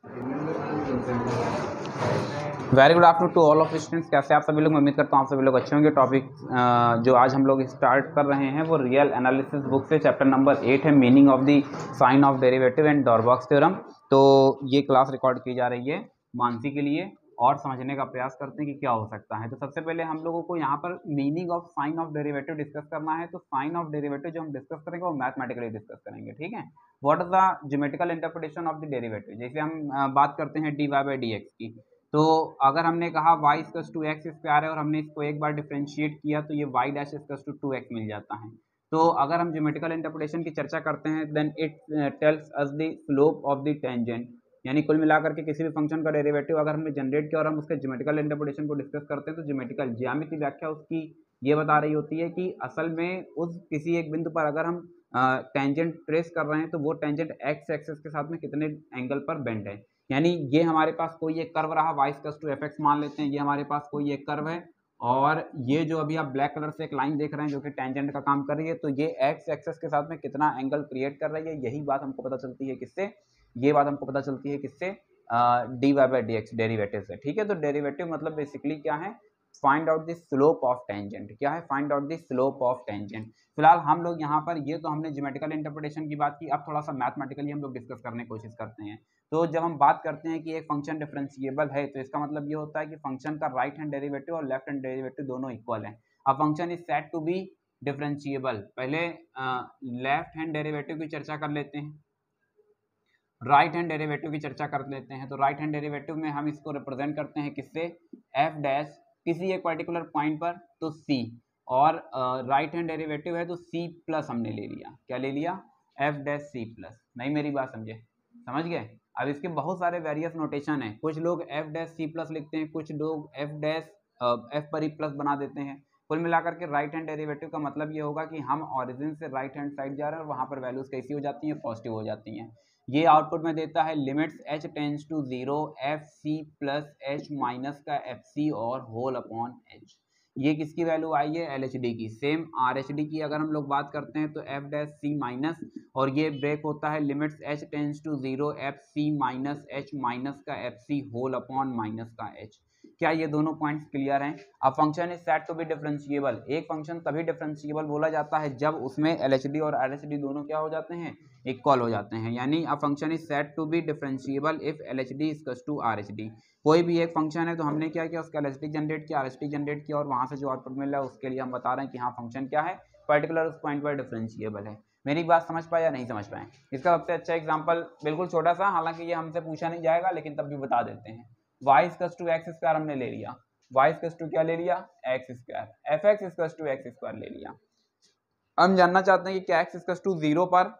Very good afternoon to all of students. कैसे आप सभी लोग? मैं उम्मीद करता हूँ आप सभी लोग अच्छे होंगे। टॉपिक जो आज हम लोग स्टार्ट कर रहे हैं वो रियल एनालिसिस बुक से चैप्टर नंबर 8 है, meaning of the sign of derivative and Darboux theorem. तो ये क्लास रिकॉर्ड की जा रही है मानसी के लिए और समझने का प्रयास करते हैं कि क्या हो सकता है। तो सबसे पहले हम लोगों को यहाँ पर meaning of sign of derivative discuss करना है। तो साइन ऑफ डेरिवेटिव जो हम डिस्कस करेंगे वो मैथमेटिकली डिस्कस करेंगे, ठीक है। What is the geometrical interpretation of the derivative? जैसे हम बात करते हैं dy बाई डी एक्स की, तो अगर हमने कहा y equals to x square है और हमने इसको एक बार डिफरेंशिएट किया तो ये y dash equals to 2x मिल जाता है। तो अगर हम ज्योमेट्रिकल इंटरप्रिटेशन की चर्चा करते हैं then it tells us the slope of the tangent, यानी कुल मिलाकर के किसी भी फंक्शन का डेरिवेटिव अगर हमने जनरेट किया और हम उसके ज्योमेट्रिकल इंटरप्रिटेशन को डिस्कस करते हैं तो ज्योमेट्रिकल ज्यामिति व्याख्या उसकी ये बता रही होती है कि असल में उस किसी एक बिंदु पर अगर हम टेंजेंट ट्रेस कर रहे हैं तो वो टेंजेंट एक्स एक्सिस के साथ में कितने एंगल पर बेंड है। यानी ये हमारे पास कोई एक कर्व रहा y equals to f x मान लेते हैं, ये हमारे पास कोई एक कर्व है और ये जो अभी आप ब्लैक कलर से एक लाइन देख रहे हैं जो कि टेंजेंट का काम कर रही है, तो ये एक्स एक्सिस के साथ में कितना एंगल क्रिएट कर रही है, यही बात हमको पता चलती है किससे? ये बात हमको पता चलती है किससे? D y by d x derivative से, ठीक है। तो डेरिवेटिव मतलब बेसिकली क्या है? Find out the slope of tangent. क्या है? Find out the slope of tangent. फिलहाल हम लोग यहाँ पर ये तो हमने ज्योमेट्रिकल इंटरप्रिटेशन की बात की, अब थोड़ा सा मैथमेटिकली हम लोग डिस्कस करने की कोशिश करते हैं। तो जब हम बात करते हैं कि एक फंक्शन डिफरेंशिएबल है तो इसका मतलब ये होता है कि फंक्शन का राइट हैंड डेरिवेटिव और लेफ्ट हैंड डेरिवेटिव दोनों इक्वल है। अब function is said to be differentiable. पहले लेफ्ट हैंड डेरिवेटिव की चर्चा कर लेते हैं, राइट हैंड डेरिवेटिव की चर्चा कर लेते हैं। तो राइट हैंड डेरिवेटिव में हम इसको रिप्रेजेंट करते हैं किससे? एफ डैश किसी एक पर्टिकुलर पॉइंट पर तो सी, और राइट हैंड डेरिवेटिव है तो सी प्लस हमने ले लिया। क्या ले लिया? F dash c plus. नहीं मेरी बात समझे? समझ गए? अब इसके बहुत सारे वेरियस नोटेशन है, कुछ लोग एफ डैश सी प्लस लिखते हैं, कुछ लोग एफ डैश एफ पर ही प्लस बना देते हैं। कुल मिलाकर के राइट हैंड डेरिवेटिव का मतलब ये होगा कि हम ऑरिजिन से राइट हैंड साइड जा रहे हैं और वहां पर वैल्यूज कैसी हो जाती हैं? पॉजिटिव हो जाती हैं। ये आउटपुट में देता है limits h tends to 0 F c plus h minus का एफ सी और होल अपॉन एच। ये किसकी वैल्यू आई है? एल एच डी की। सेम आर एच डी की अगर हम लोग बात करते हैं तो एफ डैश सी माइनस, और ये ब्रेक होता है limits h tends to 0 F C minus H minus का F C whole upon minus का एच। क्या ये दोनों पॉइंट्स क्लियर हैं? अब function is said to be differentiable. एक फंक्शन तभी डिफरेंशिएबल बोला जाता है जब उसमें एलएचडी और आरएचडी दोनों क्या हो जाते हैं? इक्वल हो जाते हैं। यानी a function is said to be differentiable if LHD equals to RHD. कोई भी एक फंक्शन है तो हमने क्या किया? उसका एलएचडी जनरेट किया, आरएचडी जनरेट किया और वहां से जो आउटपुट मिल रहा है उसके लिए हम बता रहे हैं कि हाँ फंक्शन क्या है? पर्टिकुलर उस पॉइंट पर डिफरेंशिएबल है। मेरी बात समझ पाए या नहीं समझ पाए? इसका सबसे अच्छा एग्जाम्पल बिल्कुल छोटा सा, हालांकि ये हमसे पूछा नहीं जाएगा लेकिन तब भी बता देते हैं। y equals to x square हमने ले लिया, y इक्वल्स टू क्या ले लिया? X square. F x equals to x square ले लिया। हम जानना चाहते हैं कि क्या x इक्वल्स टू 0 पर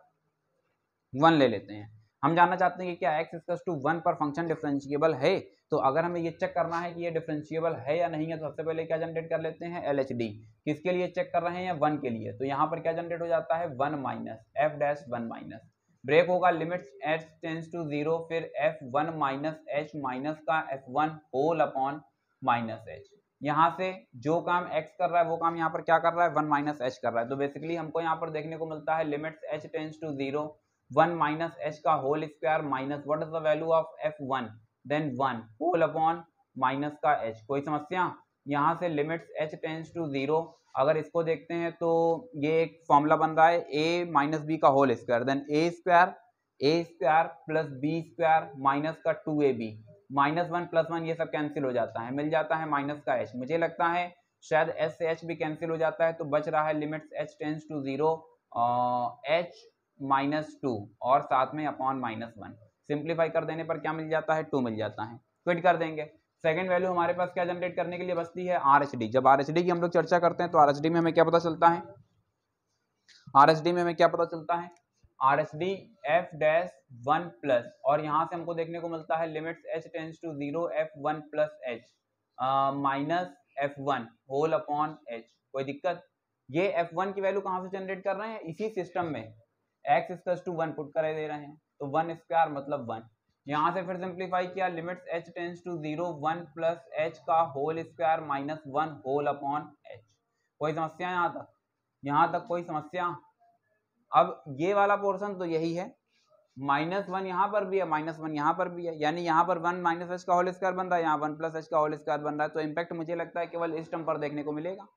1 ले लेते हैं। हम जानना चाहते हैं कि क्या x इक्वल्स टू 1 पर फंक्शन डिफरेंशिएबल है। तो अगर हमें ये चेक करना है कि ये डिफरेंशिएबल है या नहीं है तो सबसे पहले क्या जनरेट कर लेते हैं? LHD। किसके लिए चेक कर रहे हैं? 1 के लिए। तो यहाँ पर क्या जनरेट हो जाता है? 1 minus f dash 1 minus, break होगा लिमिट्स h टेंस टू 0 फिर f1 माइनस h माइनस का f1 whole upon minus h। यहाँ से जो काम x कर रहा है वो काम यहाँ पर क्या कर रहा है? 1 माइनस h कर रहा है। तो बेसिकली हमको यहाँ पर देखने को मिलता है limits h tends to 0 1 minus h का whole square minus what is the value of f1 then 1 whole upon minus का h। कोई समस्या? यहाँ से लिमिट्स h टेंस टू 0, अगर इसको देखते हैं तो ये एक फॉर्मूला बन रहा है a माइनस बी का whole square then a square plus b square minus का 2ab माइनस 1 प्लस 1 ये सब कैंसिल हो जाता है, मिल जाता है माइनस का h। मुझे लगता है शायद s से h भी कैंसिल हो जाता है तो बच रहा है limits h tends to 0 h minus 2 और साथ में अपॉन माइनस 1। सिंप्लीफाई कर देने पर क्या मिल जाता है? 2 मिल जाता है। क्विट कर देंगे। सेकंड वैल्यू हमारे पास क्या जनरेट करने के लिए बचती है? आरएचडी। जब आरएचडी की हम लोग चर्चा करते हैं तो आरएचडी में हमें क्या पता चलता है? आरएचडी में हमें क्या पता चलता है? आरएचडी एफ डैश 1 प्लस, और यहां से हमको देखने को मिलता है limits h tends to 0 f1 plus h minus f1 whole upon h। कोई दिक्कत? ये f1 की वैल्यू कहां से जनरेट कर रहे हैं? इसी सिस्टम में x इक्वल्स टू 1 पुट कर दे रहे हैं तो 1 स्क्वायर मतलब 1। यहां से फिर सिंप्लीफाई किया limits h tends to 0 1 plus h का whole square minus 1 whole upon h। कोई समस्या यहां तक? यहां तक कोई समस्या? अब ये वाला पोर्शन तो यही है, -1 यहाँ पर भी है, -1 यहाँ पर भी है, यानी यहाँ पर 1 माइनस एच का होल स्क्वायर बन रहा है, यहाँ 1 प्लस एच का होल स्क्वायर बन रहा है। तो इम्पैक्ट मुझे लगता है केवल इस टर्म पर देखने को मिलेगा।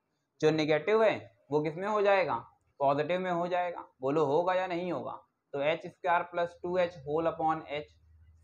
जो नेगेटिव है वो किस में हो जाएगा, पॉजिटिव में हो जाएगा। बोलो होगा या नहीं होगा। तो h square plus 2h whole upon h,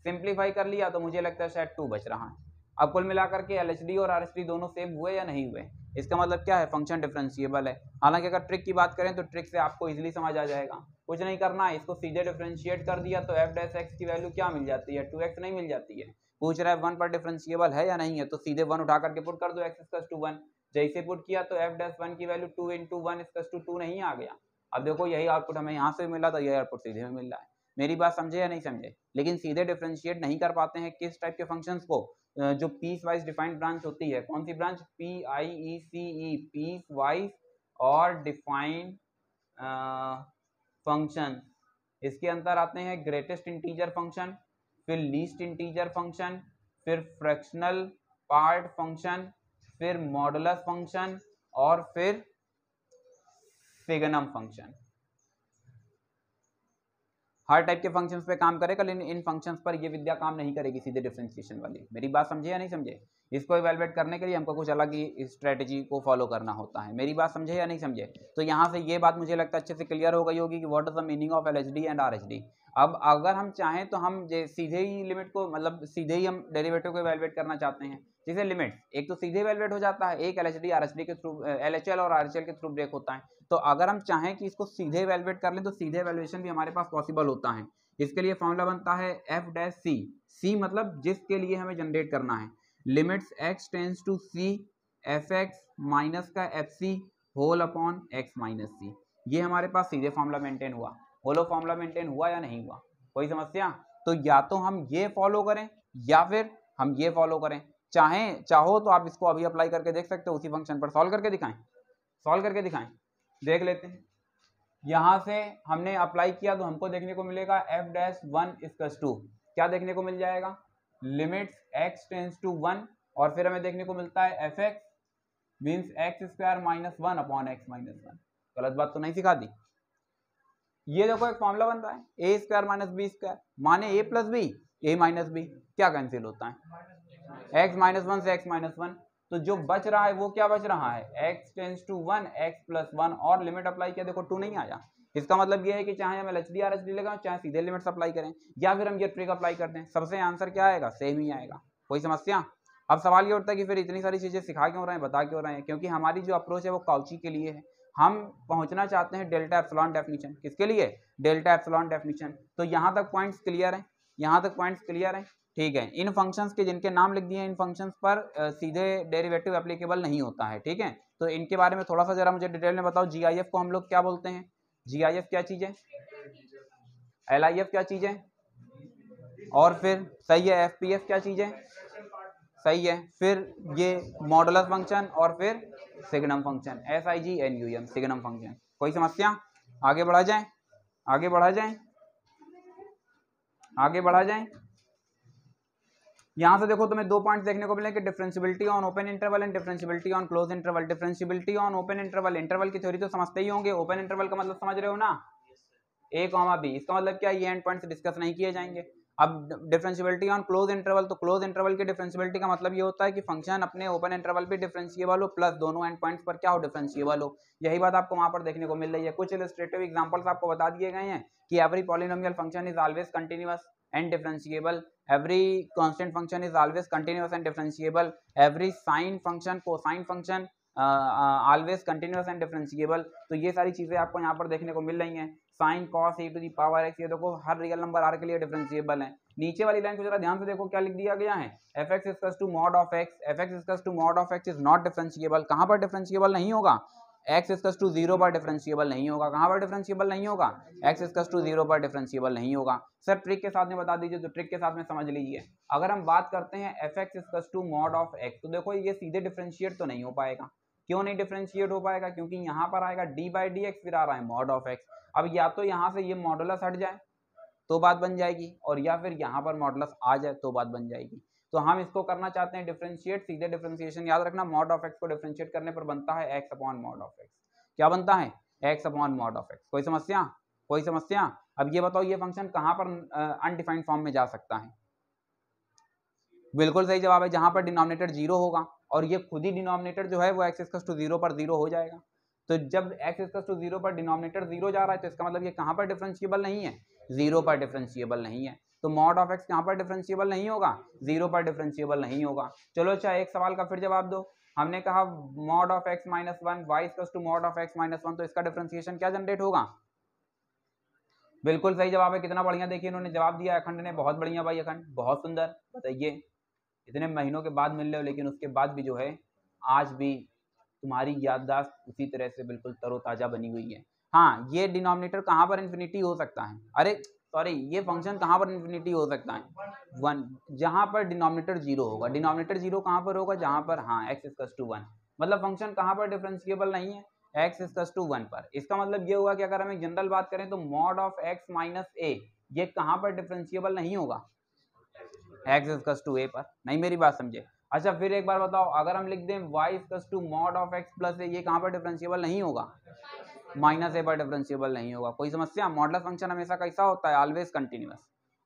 simplify कर लिया तो मुझे लगता है शायद 2 बच रहा है। अब कुल मिलाकर के LHD और RHD दोनों सेम हुए या नहीं हुए, इसका मतलब क्या है, फंक्शन डिफरेंशिएबल है। हालांकि अगर ट्रिक की बात करें तो ट्रिक से आपको इजीली समझ आ जाएगा, कुछ नहीं करना है, इसको सीधे डिफरेंशिएट कर दिया तो f डैश x की वैल्यू क्या मिल जाती है, 2x नहीं मिल जाती है। पूछ रहा है 1 पर डिफरेंशिएबल है या नहीं है, तो सीधे 1 उठा करके पुट कर दो, x इक्वल्स टू 1। जैसे पुट किया तो f डैश 1 की वैल्यू 2 × 1 इक्वल्स टू 2 नहीं आ गया। अब देखो यही आउटपुट हमें यहाँ से मिला, तो यही आउटपुट सीधे में मिल रहा है। मेरी बात समझे या नहीं समझे। लेकिन सीधे डिफरेंशिएट नहीं कर पाते हैं किस टाइप के फंक्शंस को, जो पीस वाइज डिफाइंड ब्रांच होती है। कौन सी ब्रांच, PIECE, पीस वाइज और डिफाइंड फंक्शन। इसके अंदर आते हैं ग्रेटेस्ट इंटीजर फंक्शन, फिर लीस्ट इंटीजर फंक्शन, फिर फ्रैक्शनल पार्ट फंक्शन, फिर मॉडुलस फंक्शन और फिर सिग्नम फंक्शन। हर टाइप के फंक्शंस पे काम करेगा, लेकिन इन फंक्शंस पर ये विद्या काम नहीं करेगी सीधे डिफरेंशिएशन वाली। मेरी बात समझे या नहीं समझे। इसको इवैल्यूएट करने के लिए हमको कुछ अलग ही स्ट्रेटेजी को फॉलो करना होता है। मेरी बात समझे या नहीं समझे। तो यहाँ से ये बात मुझे लगता है अच्छे से क्लियर हो गई होगी कि what is the meaning of LHD and RHD। अब अगर हम चाहें तो हम सीधे ही लिमिट को, मतलब सीधे ही हम डेरिवेटिव को इवैल्यूएट करना चाहते हैं। जैसे लिमिट एक तो सीधे इवैल्यूएट हो जाता है, एक LHD RHD के थ्रू, LHL और RHL के थ्रू ब्रेक होता है। तो अगर हम चाहें कि इसको सीधे इवैल्यूएट कर लें तो सीधे इवैल्यूएशन भी हमारे पास पॉसिबल होता है। इसके लिए फॉर्मूला बनता है f डैश c, c मतलब जिसके लिए हमें जनरेट करना है, limits x tends to c fx minus का fc whole upon x minus c। ये हमारे पास सीधे फॉर्मूला मेंटेन हुआ। बोलो फॉर्मूला मेंटेन हुआ या नहीं हुआ, कोई समस्या। तो या तो हम ये फॉलो करें या फिर हम ये फॉलो करें। चाहो तो आप इसको अभी अप्लाई करके देख सकते हो, उसी फंक्शन पर सॉल्व करके दिखाएं, देख लेते हैं। यहाँ से हमने अप्लाई किया तो हमको देखने को मिलेगा f डैश 1 इक्वल्स टू, क्या देखने को मिल जाएगा, लिमिट्स x टेंस टू 1 और फिर हमें देखने को मिलता है fx means x square minus 1 upon x minus 1। गलत बात तो नहीं सिखा दी। ये देखो एक फॉर्मूला बन रहा है a square minus b square, माने a plus b, a minus b, क्या कैंसिल होता है, x माइनस 1 से x माइनस 1। तो जो बच रहा है वो क्या बच रहा है, x tends to 1 x plus 1 और लिमिट अप्लाई किया, देखो 2 नहीं आया। इसका मतलब ये है कि चाहे हम LHD RHD लगाएं, चाहे सीधे लिमिट्स अप्लाई करें या फिर हम ये ट्रिक अप्लाई करते हैं, सबसे आंसर क्या आएगा, सेम ही आएगा। कोई समस्या। अब सवाल ये उठता है कि फिर इतनी सारी चीजें सिखा क्यों रहे हैं, बता क्यों रहे हैं, क्योंकि हमारी जो अप्रोच है वो काउची के लिए है। हम पहुंचना चाहते हैं डेल्टा एप्सिलॉन डेफिनेशन, किसके लिए, डेल्टा एप्सिलॉन डेफिनेशन। तो यहाँ तक पॉइंट्स क्लियर हैं, यहाँ तक पॉइंट्स क्लियर हैं, ठीक है। इन फंक्शंस के जिनके नाम लिख दिए हैं, इन फंक्शंस पर सीधे डेरिवेटिव एप्लीकेबल नहीं होता है, ठीक है। तो इनके बारे में थोड़ा सा जरा मुझे डिटेल में बताओ। GIF को हम लोग क्या बोलते हैं, GIF क्या चीज है, LIF क्या चीज है, और फिर सही है FPF क्या चीज है, सही है। फिर ये मॉडुलस फंक्शन और फिर signum function, SIGNUM signum function. कोई समस्या, आगे बढ़ा जाए, आगे बढ़ा जाए, आगे बढ़ा जाए। यहां से देखो तुम्हें 2 पॉइंट्स देखने को मिलेंगे, differentiability on open interval and differentiability on close interval. Differentiability on open interval, interval की थ्योरी तो समझते ही होंगे। ओपन इंटरवल का मतलब समझ रहे हो ना, a, b, इसका मतलब क्या, ये एंड पॉइंट्स डिस्कस नहीं किए जाएंगे। अब डिफरेंशियबिलिटी ऑन क्लोज इंटरवल, तो क्लोज इंटरवल की डिफरेंशियबिलिटी का मतलब ये होता है कि फंक्शन अपने ओपन इंटरवल पे डिफरेंशिएबल हो प्लस दोनों एंड पॉइंट्स पर क्या हो, डिफरेंशिएबल हो। यही बात आपको वहां पर देखने को मिल रही है। कुछ इलस्ट्रेटिव एग्जांपल्स आपको बता दिए गए हैं कि every polynomial function is always continuous and differentiable, every constant function is always continuous and differentiable, every sine function cosine function always continuous and differentiable। तो ये सारी चीजें आपको यहाँ पर देखने को मिल रही हैं। sin cos e to the power x, ये देखो हर रियल नंबर r के लिए डिफरेंशिएबल है। नीचे वाली लाइन को जरा ध्यान से देखो, क्या लिख दिया गया है, fx equals to mod of x, fx equals to mod of x is not differentiable. कहाँ पर डिफरेंशिएबल नहीं होगा, x इक्वल्स टू 0 पर डिफरेंशिएबल नहीं होगा। कहाँ पर डिफरेंशिएबल नहीं होगा, x इक्वल्स टू 0 पर डिफरेंशिएबल नहीं होगा। सर ट्रिक के साथ में बता दीजिए, तो ट्रिक के साथ में समझ लीजिए। अगर हम बात करते हैं fx equals to mod of x, तो देखो ये सीधे डिफरेंशिएट तो नहीं हो पाएगा। क्यों नहीं डिफरेंशिएट हो पाएगा, क्योंकि यहाँ पर आएगा d/dx, फिर आ रहा है मॉड ऑफ x। अब या तो यहाँ से ये मॉडुलस हट जाए तो बात बन जाएगी, और या फिर यहाँ पर मॉडुलस आ जाए तो बात बन जाएगी। तो हम इसको करना चाहते हैं डिफरेंशिएट, सीधे डिफरेंशिएशन याद रखना, मॉड ऑफ x को डिफरेंशिएट करने पर बनता है x upon mod of x। क्या बनता है, x upon mod of x। कोई समस्या, कोई समस्या? अब ये बताओ ये फंक्शन कहाँ पर अनडिफाइंड फॉर्म में जा सकता है? बिल्कुल सही जवाब है, जहां पर डिनोमिनेटर 0 होगा, और ये खुद ही डिनोमिनेटर जो है वो x इक्वल्स टू 0 पर 0 हो जाएगा। तो जब x इक्वल्स टू 0 पर डिनोमिनेटर 0 जा रहा है तो इसका मतलब ये कहाँ पर डिफरेंशिएबल नहीं है? 0 पर डिफरेंशिएबल नहीं है। तो मॉड ऑफ x कहाँ पर डिफरेंशिएबल नहीं होगा? 0 पर डिफरेंशिएबल नहीं होगा। चलो अच्छा, एक सवाल का फिर जवाब दो। हमने कहा mod of x minus 1 y equals to mod of x minus 1, तो इसका डिफरेंशिएशन क्या जनरेट होगा? बिल्कुल सही जवाब है, कितना बढ़िया, देखिए इन्होंने जवाब दिया अखंड ने, बहुत बढ़िया भाई अखंड, बहुत सुंदर। बताइए, इतने महीनों के बाद मिल रहे हो लेकिन उसके बाद भी जो है आज भी तुम्हारी याददाश्त उसी तरह से बिल्कुल तरोताजा बनी हुई है। हाँ, ये डिनोमिनेटर कहाँ पर इन्फिनिटी हो सकता है? अरे सॉरी, ये फंक्शन कहाँ पर इन्फिनिटी हो सकता है? 1, जहाँ पर डिनोमिनेटर 0 होगा। डिनोमिनेटर 0 कहाँ पर होगा? जहाँ पर हाँ x इक्वल्स टू 1, मतलब फंक्शन कहाँ पर डिफरेंशिएबल नहीं है? x इक्वल्स टू 1 पर। इसका मतलब ये हुआ कि अगर हम एक जनरल बात करें तो mod of x minus a ये कहाँ पर डिफरेंशिएबल नहीं होगा? x इक्वल्स टू a पर। नहीं मेरी बात समझे? अच्छा फिर एक बार बताओ, अगर हम लिख दें y equals to mod of x plus a, ये कहाँ पर डिफरेंशिएबल नहीं होगा? माइनस a पर डिफरेंशिएबल नहीं होगा। कोई समस्या? मॉडुलस फंक्शन हमेशा कैसा होता है? ऑलवेज कंटिन्यूअस,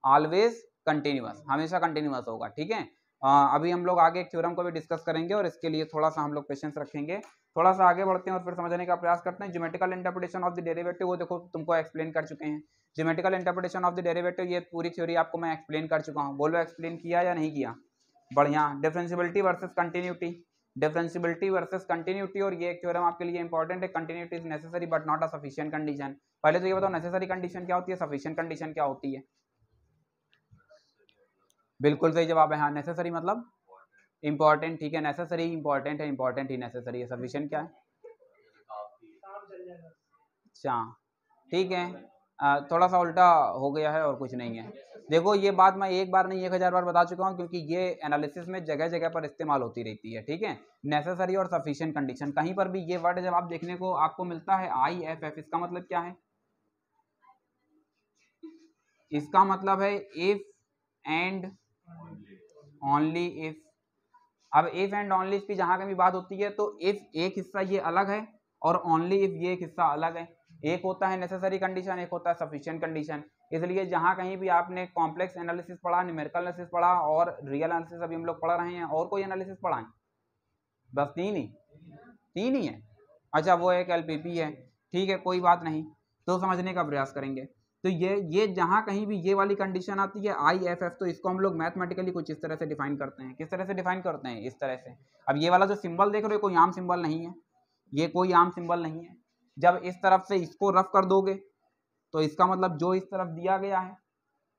ऑलवेज कंटिन्यूअस, हमेशा कंटिन्यूअस होगा। ठीक है, अभी हम लोग आगे एक थ्योरम को भी डिस्कस करेंगे और इसके लिए थोड़ा सा हम लोग पेशेंस रखेंगे। थोड़ा सा आगे बढ़ते हैं और फिर समझने का प्रयास करते हैं। Geometrical interpretation of the derivative, वो देखो तुमको एक्सप्लेन कर चुके हैं। Geometrical interpretation of the derivative, ये पूरी थ्योरी आपको मैं एक्सप्लेन कर चुका हूँ। बोलो एक्सप्लेन किया या नहीं किया? बढ़िया। Differentiability versus continuity, differentiability versus continuity, और ये एक थ्योरम आपके लिए इंपॉर्टेंट है। Continuity is necessary but not a sufficient condition. पहले तो ये बताओ नेसेसरी कंडीशन क्या होती है, सफिशिएंट कंडीशन क्या होती है? बिल्कुल सही जवाब है, हाँ नेसेसरी मतलब इंपॉर्टेंट। ठीक है, नेसेसरी इंपॉर्टेंट है, इंपॉर्टेंट ही नेसेसरी है, सफिशिएंट क्या है? अच्छा ठीक है, थोड़ा सा उल्टा हो गया है और कुछ नहीं है। देखो ये बात मैं एक बार नहीं 1000 बार बता चुका हूँ, क्योंकि ये एनालिसिस में जगह जगह पर इस्तेमाल होती रहती है। ठीक है, नेसेसरी और सफिशिएंट कंडीशन, कहीं पर भी ये वर्ड जब आप देखने को आपको मिलता है IFF, इसका मतलब क्या है? इसका मतलब है इफ एंड ओनली इफ। अब इफ एंड ओनली इफ की जहां कभी बात होती है तो इफ एक हिस्सा ये अलग है और ओनली इफ ये एक हिस्सा अलग है। एक होता है नेसेसरी कंडीशन, एक होता है सफिशिएंट कंडीशन। इसलिए जहां कहीं भी आपने कॉम्प्लेक्स एनालिसिस पढ़ा, न्यूमेरिकल एनालिसिस पढ़ा और रियल एनालिसिस अभी हम लोग पढ़ रहे हैं, और कोई एनालिसिस पढ़ा है? बस तीन ही है। अच्छा वो एक LPP है, ठीक है कोई बात नहीं, तो समझने का प्रयास करेंगे। तो ये जहां कहीं भी ये वाली कंडीशन आती है IFF, तो इसको हम लोग मैथमेटिकली कुछ इस तरह से डिफाइन करते हैं। किस तरह से डिफाइन करते हैं? इस तरह से। अब ये वाला जो सिंबल देख रहे हो कोई आम सिंबल नहीं है, ये कोई आम सिंबल नहीं है। जब इस तरफ से इसको रफ कर दोगे तो इसका मतलब जो इस तरफ दिया गया है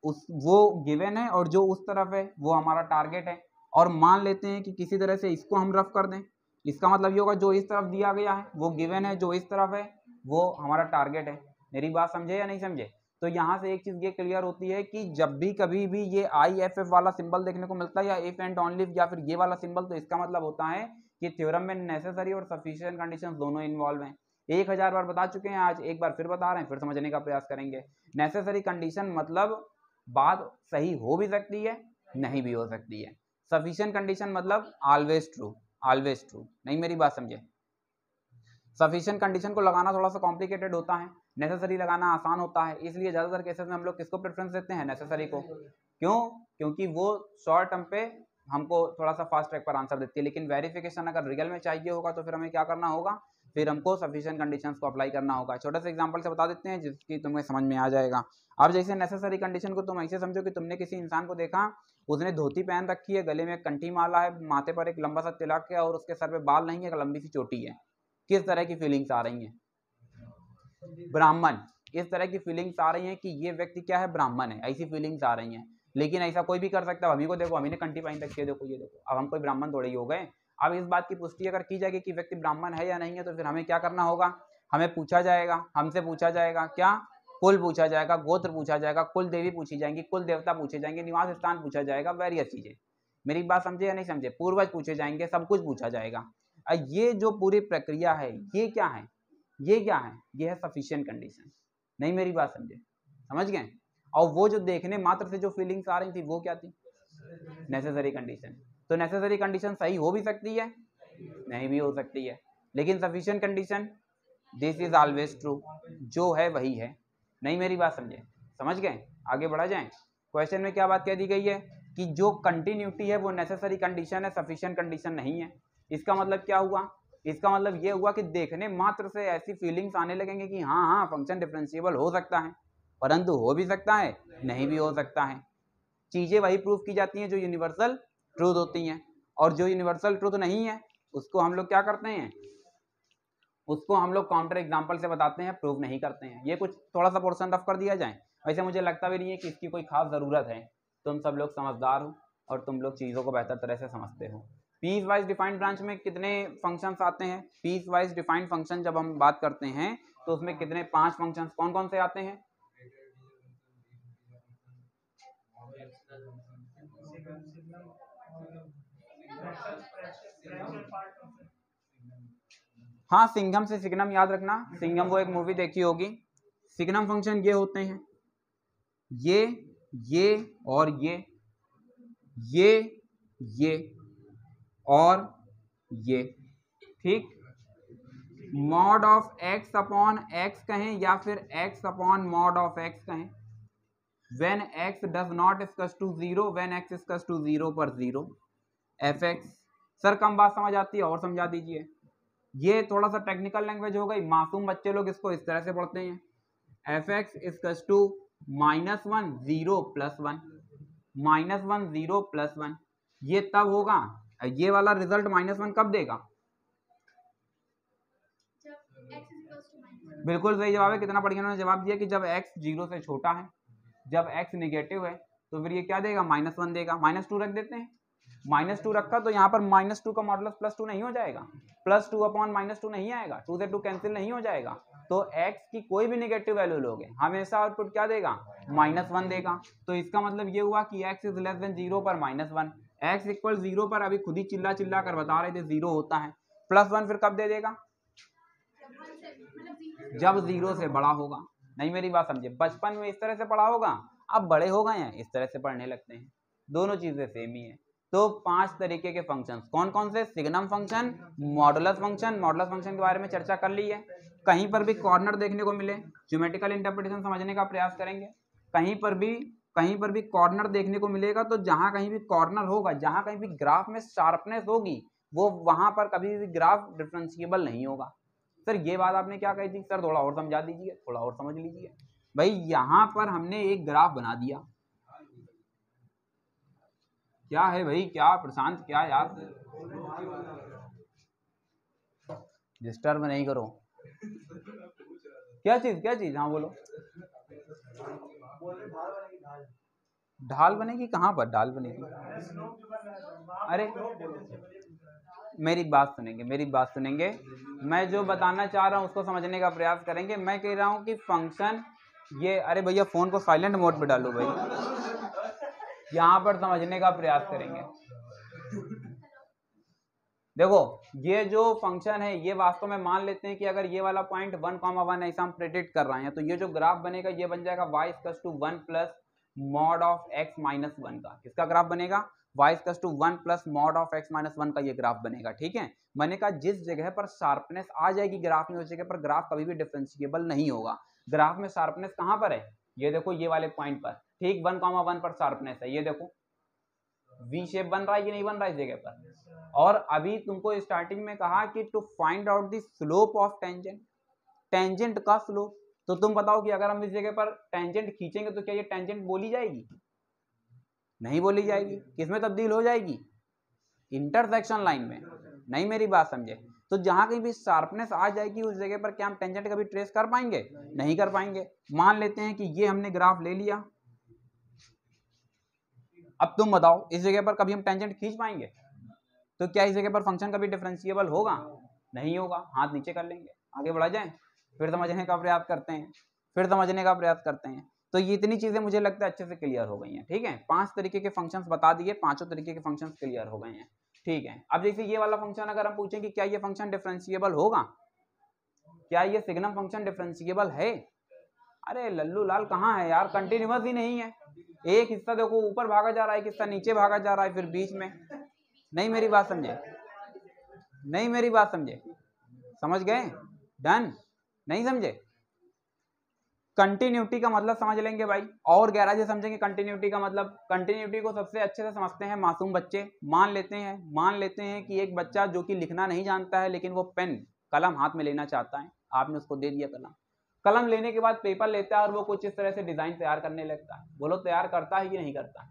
उस वो गिवन है, और जो उस तरफ है वो हमारा टारगेट है। और मान लेते हैं कि किसी तरह से इसको हम रफ कर दें, इसका मतलब ये होगा जो इस तरफ दिया गया है वो गिवन है, जो इस तरफ है वो हमारा टारगेट है। मेरी बात समझे या नहीं समझे? तो यहाँ से एक चीज ये क्लियर होती है कि जब भी कभी भी ये IFF वाला सिंबल देखने को मिलता है, या इफ एंड ओनली इफ, या फिर ये वाला सिंबल, तो इसका मतलब होता है कि थ्योरम में नेसेसरी और सफिशिएंट कंडीशंस दोनों इन्वॉल्व हैं। 1000 बार बता चुके हैं, आज एक बार फिर बता रहे हैं, फिर समझने का प्रयास करेंगे। नेसेसरी कंडीशन मतलब बात सही हो भी सकती है, नहीं भी हो सकती है। सफिशिएंट कंडीशन मतलब ऑलवेज ट्रू, ऑलवेज ट्रू। नहीं मेरी बात समझे? सफिशिएंट कंडीशन को लगाना थोड़ा सा कॉम्प्लिकेटेड होता है, नेसेसरी लगाना आसान होता है। इसलिए ज़्यादातर केसेस में हम लोग किसको प्रेफरेंस देते हैं? नेसेसरी को। क्यों? क्योंकि वो शॉर्ट टर्म पे हमको थोड़ा सा फास्ट ट्रैक पर आंसर देती है। लेकिन वेरिफिकेशन अगर रियल में चाहिए होगा तो फिर हमें क्या करना होगा? फिर हमको सफिशिएंट कंडीशंस को अप्लाई करना होगा। छोटा सा एग्जांपल से बता देते हैं जिसकी तुम्हें समझ में आ जाएगा। अब जैसे नेसेसरी कंडीशन को तुम ऐसे समझो कि तुमने किसी इंसान को देखा, उसने धोती पहन रखी है, गले में एक कंठी माला है, माथे पर एक लंबा सा तिलक है और उसके सर पे बाल नहीं है, एक लंबी सी चोटी है। किस तरह की फीलिंग्स आ रही हैं? ब्राह्मण। इस तरह की फीलिंग्स आ रही हैं कि ये व्यक्ति क्या है? ब्राह्मण है, ऐसी फीलिंग्स आ रही हैं। लेकिन ऐसा कोई भी कर सकता है। हमी को देखो, हमी ने कंठी पहन रखी है, देखो ये देखो, अब हम कोई ब्राह्मण थोड़े ही हो गए। अब इस बात की पुष्टि अगर की जाएगी कि व्यक्ति ब्राह्मण है या नहीं है, तो फिर हमें क्या करना होगा? हमें पूछा जाएगा, हमसे पूछा जाएगा क्या? कुल पूछा जाएगा, गोत्र पूछा जाएगा, कुल देवी पूछी जाएंगी, कुल देवता पूछे जाएंगे, निवास स्थान पूछा जाएगा, वेरियस चीजें। मेरी बात समझे या नहीं समझे? पूर्वज पूछे जाएंगे, सब कुछ पूछा जाएगा। ये जो पूरी प्रक्रिया है ये क्या है? ये क्या है? ये है सफिशिएंट कंडीशन। नहीं मेरी बात समझे? समझ गए? और वो जो देखने मात्र से जो फीलिंग्स आ रही थी वो क्या थी? Necessary condition. तो नेसेसरी कंडीशन सही हो भी सकती है, नहीं भी हो सकती है। लेकिन sufficient condition, this is always true, जो है वही है। नहीं मेरी बात समझे, समझ गए? आगे बढ़ा जाएं। क्वेश्चन में क्या बात कह दी गई है कि जो कंटिन्यूटी है वो नेसेसरी कंडीशन है, सफिशिएंट कंडीशन नहीं है। इसका मतलब क्या हुआ? इसका मतलब ये हुआ कि देखने मात्र से ऐसी फीलिंग्स आने लगेंगे कि हाँ हाँ फंक्शन डिफरेंशिएबल हो सकता है, परंतु हो भी सकता है, नहीं भी हो सकता है। चीजें वही प्रूफ की जाती हैं जो यूनिवर्सल ट्रूथ होती हैं, और जो यूनिवर्सल ट्रूथ नहीं है उसको हम लोग क्या करते हैं, उसको हम लोग काउंटर एग्जाम्पल से बताते हैं, प्रूव नहीं करते हैं। ये कुछ थोड़ा सा पोर्शन रफ कर दिया जाए। वैसे मुझे लगता भी नहीं है कि इसकी कोई खास ज़रूरत है, तुम सब लोग समझदार हो और तुम लोग चीज़ों को बेहतर तरह से समझते हो। पीस वाइज डिफाइंड ब्रांच में कितने फंक्शंस आते हैं? पीस वाइज डिफाइंड फंक्शन जब हम बात करते हैं तो उसमें कितने 5 फंक्शंस कौन कौन से आते हैं? हाँ, सिंघम से सिग्नम याद रखना, सिंघम वो एक मूवी देखी होगी। सिग्नम फंक्शन ये होते हैं, ये और ये और ये, ठीक। Mod of X upon X कहें या फिर X upon mod of X कहें, when X does not equals to 0, when X equals to 0 पर 0 एफ एक्स। सर कम बात समझ आती है और समझा दीजिए। ये थोड़ा सा टेक्निकल लैंग्वेज हो गई, मासूम बच्चे लोग इसको इस तरह से पढ़ते हैं, एफ एक्स इक्वल्स टू -1 0 + 1, -1 0 + 1। ये तब होगा, ये वाला रिजल्ट -1 कब देगा? बिल्कुल सही जवाब है। कितना बढ़िया उन्होंने जवाब दिया कि जब x 0 से छोटा है, जब x नेगेटिव है तो फिर ये क्या देगा? -1 देगा। -2 रख देते हैं, -2 रखा तो यहाँ पर -2 का मॉडुलस +2 नहीं हो जाएगा, +2 अपॉन -2 नहीं आएगा, 2 से 2 कैंसिल नहीं हो जाएगा। तो x की कोई भी नेगेटिव वैल्यू लोगे हमेशा आउटपुट क्या देगा? -1 देगा। तो इसका मतलब ये हुआ कि x इज लेस देन 0 पर -1, x इक्वल 0 पर अभी खुद ही चिल्ला चिल्ला कर बता रहे थे 0 होता है, +1 फिर कब दे देगा? जब 0 से बड़ा होगा। नहीं मेरी बात समझे, बचपन में इस तरह से पढ़ा होगा, अब बड़े हो गए हैं इस तरह से पढ़ने लगते हैं, दोनों चीजें सेम ही है। तो 5 तरीके के फंक्शंस कौन कौन से? Signum function, modulus function, modulus function के बारे में चर्चा कर ली है। कहीं पर भी कॉर्नर देखने को मिले, ज्योमेट्रिकल इंटरप्रिटेशन समझने का प्रयास करेंगे। कहीं पर भी कॉर्नर देखने को मिलेगा तो जहां कहीं भी कॉर्नर होगा, जहां कहीं भी ग्राफ में शार्पनेस होगी, वो वहां पर कभी भी ग्राफ डिफरेंशिएबल नहीं होगा। सर ये बात आपने क्या कही थी? सर थोड़ा और समझा दीजिए, थोड़ा और समझ लीजिए। भाई यहाँ पर हमने एक ग्राफ बना दिया, क्या है भाई? क्या प्रशांत, क्या यार? डिस्टर्ब नहीं करो। क्या चीज? हाँ बोलो। ढाल बनेगी? कहाँ पर ढाल बनेगी? अरे मेरी बात सुनेंगे, मैं जो बताना चाह रहा हूँ उसको समझने का प्रयास करेंगे। मैं कह रहा हूँ कि फंक्शन ये, अरे भैया फोन को साइलेंट मोड पे डालो भाई, यहाँ पर समझने का प्रयास करेंगे। देखो ये जो फंक्शन है ये वास्तव में मान लेते हैं कि अगर ये वाला पॉइंट 1,1 ऐसा हम प्रेडिक्ट कर रहे हैं तो ये जो ग्राफ बनेगा ये बन जाएगा y = 1 + mod ऑफ x - 1 का। किसका ग्राफ बनेगा? y = 1 + mod ऑफ x - 1 का ये ग्राफ बनेगा, ठीक है। मैंने कहा जिस जगह पर शार्पनेस आ जाएगी ग्राफ में उस जगह पर ग्राफ कभी भी डिफरेंशिएबल नहीं होगा। ग्राफ में शार्पनेस कहाँ पर है? ये देखो ये वाले पॉइंट पर, ठीक 1,1 पर शार्पनेस है, ये देखो वी शेप बन रहा है कि नहीं बन रहा है इस जगह पर। और अभी तुमको स्टार्टिंग में कहा कि to find out the slope of tangent, tangent का स्लोप। तो तुम बताओ कि अगर हम इस जगह पर टेंजेंट खींचेंगे तो क्या ये टेंजेंट बोली जाएगी? नहीं बोली जाएगी। किसमें तब्दील हो जाएगी? इंटरसेक्शन लाइन में। नहीं मेरी बात समझे? तो जहां कहीं भी शार्पनेस आ जाएगी उस जगह पर क्या हम टेंजेंट कभी ट्रेस कर पाएंगे? नहीं कर पाएंगे। मान लेते हैं कि ये हमने ग्राफ ले लिया, अब तुम बताओ इस जगह पर कभी हम टेंजेंट खींच पाएंगे? तो क्या इस जगह पर फंक्शन कभी डिफरेंशिएबल होगा? नहीं होगा। हाथ नीचे कर लेंगे, आगे बढ़ा जाए, फिर समझने का प्रयास करते हैं। तो ये इतनी चीजें मुझे लगता है अच्छे से क्लियर हो गई हैं, ठीक है। 5 तरीके के फंक्शंस बता दिए, पांचों तरीके के फंक्शंस क्लियर हो गए हैं, ठीक है। अब जैसे ये वाला फंक्शन अगर हम पूछें कि क्या ये फंक्शन डिफरेंशिएबल होगा, क्या ये सिग्नम फंक्शन डिफरेंशिएबल है? अरे लल्लू लाल कहाँ है यार, कंटिन्यूअस ही नहीं है। एक हिस्सा देखो ऊपर भागा जा रहा है, एक हिस्सा नीचे भागा जा रहा है, फिर बीच में। नहीं मेरी बात समझे? समझ गए? डन? नहीं समझे? कंटिन्यूटी का मतलब समझ लेंगे भाई, और गहरा से समझेंगे कंटिन्यूटी का मतलब। कंटिन्यूटी को सबसे अच्छे से समझते हैं मासूम बच्चे। मान लेते हैं कि एक बच्चा जो कि लिखना नहीं जानता है, लेकिन वो पेन कलम हाथ में लेना चाहता है, आपने उसको दे दिया कलम लेने के बाद पेपर लेता है और वो कुछ इस तरह से डिजाइन तैयार करने लगता है। बोलो तैयार करता है कि नहीं करता है?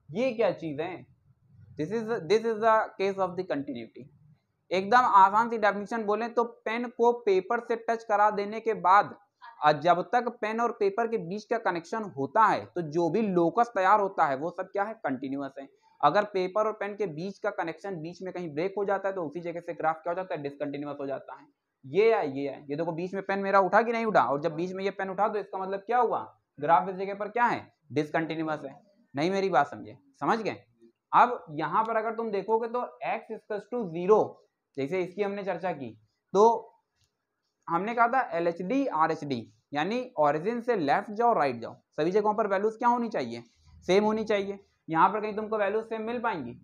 ये क्या चीज है? This is the case of the continuity. एकदम आसान सी डेफिनेशन बोले तो पेन को पेपर से टच करा देने के बाद जब तक पेन और पेपर के बीच का कनेक्शन होता है तो जो भी लोकस तैयार होता है वो सब क्या है? कंटिन्यूअस है। अगर पेपर और पेन के बीच का कनेक्शन बीच में कहीं ब्रेक हो जाता है तो उसी जगह से ग्राफ क्या हो जाता है? डिसकंटिन्यूअस हो जाता है। ये देखो बीच में पेन मेरा उठा कि नहीं उठा, और जब बीच में ये पेन उठा तो इसका मतलब क्या हुआ? ग्राफ इस जगह पर क्या है? डिसकंटिन्यूअस है। नहीं मेरी बात समझे? समझ गए? अब यहां पर अगर तुम देखोगे तो x इक्वल्स टू 0, जैसे इसकी हमने चर्चा की तो हमने कहा था LHD RHD, यानी ओरिजिन से लेफ्ट जाओ राइट जाओ, सभी जगहों पर वैल्यूज क्या होनी चाहिए? सेम होनी चाहिए। यहां पर कहीं तुमको वैल्यूज सेम मिल पाएंगी?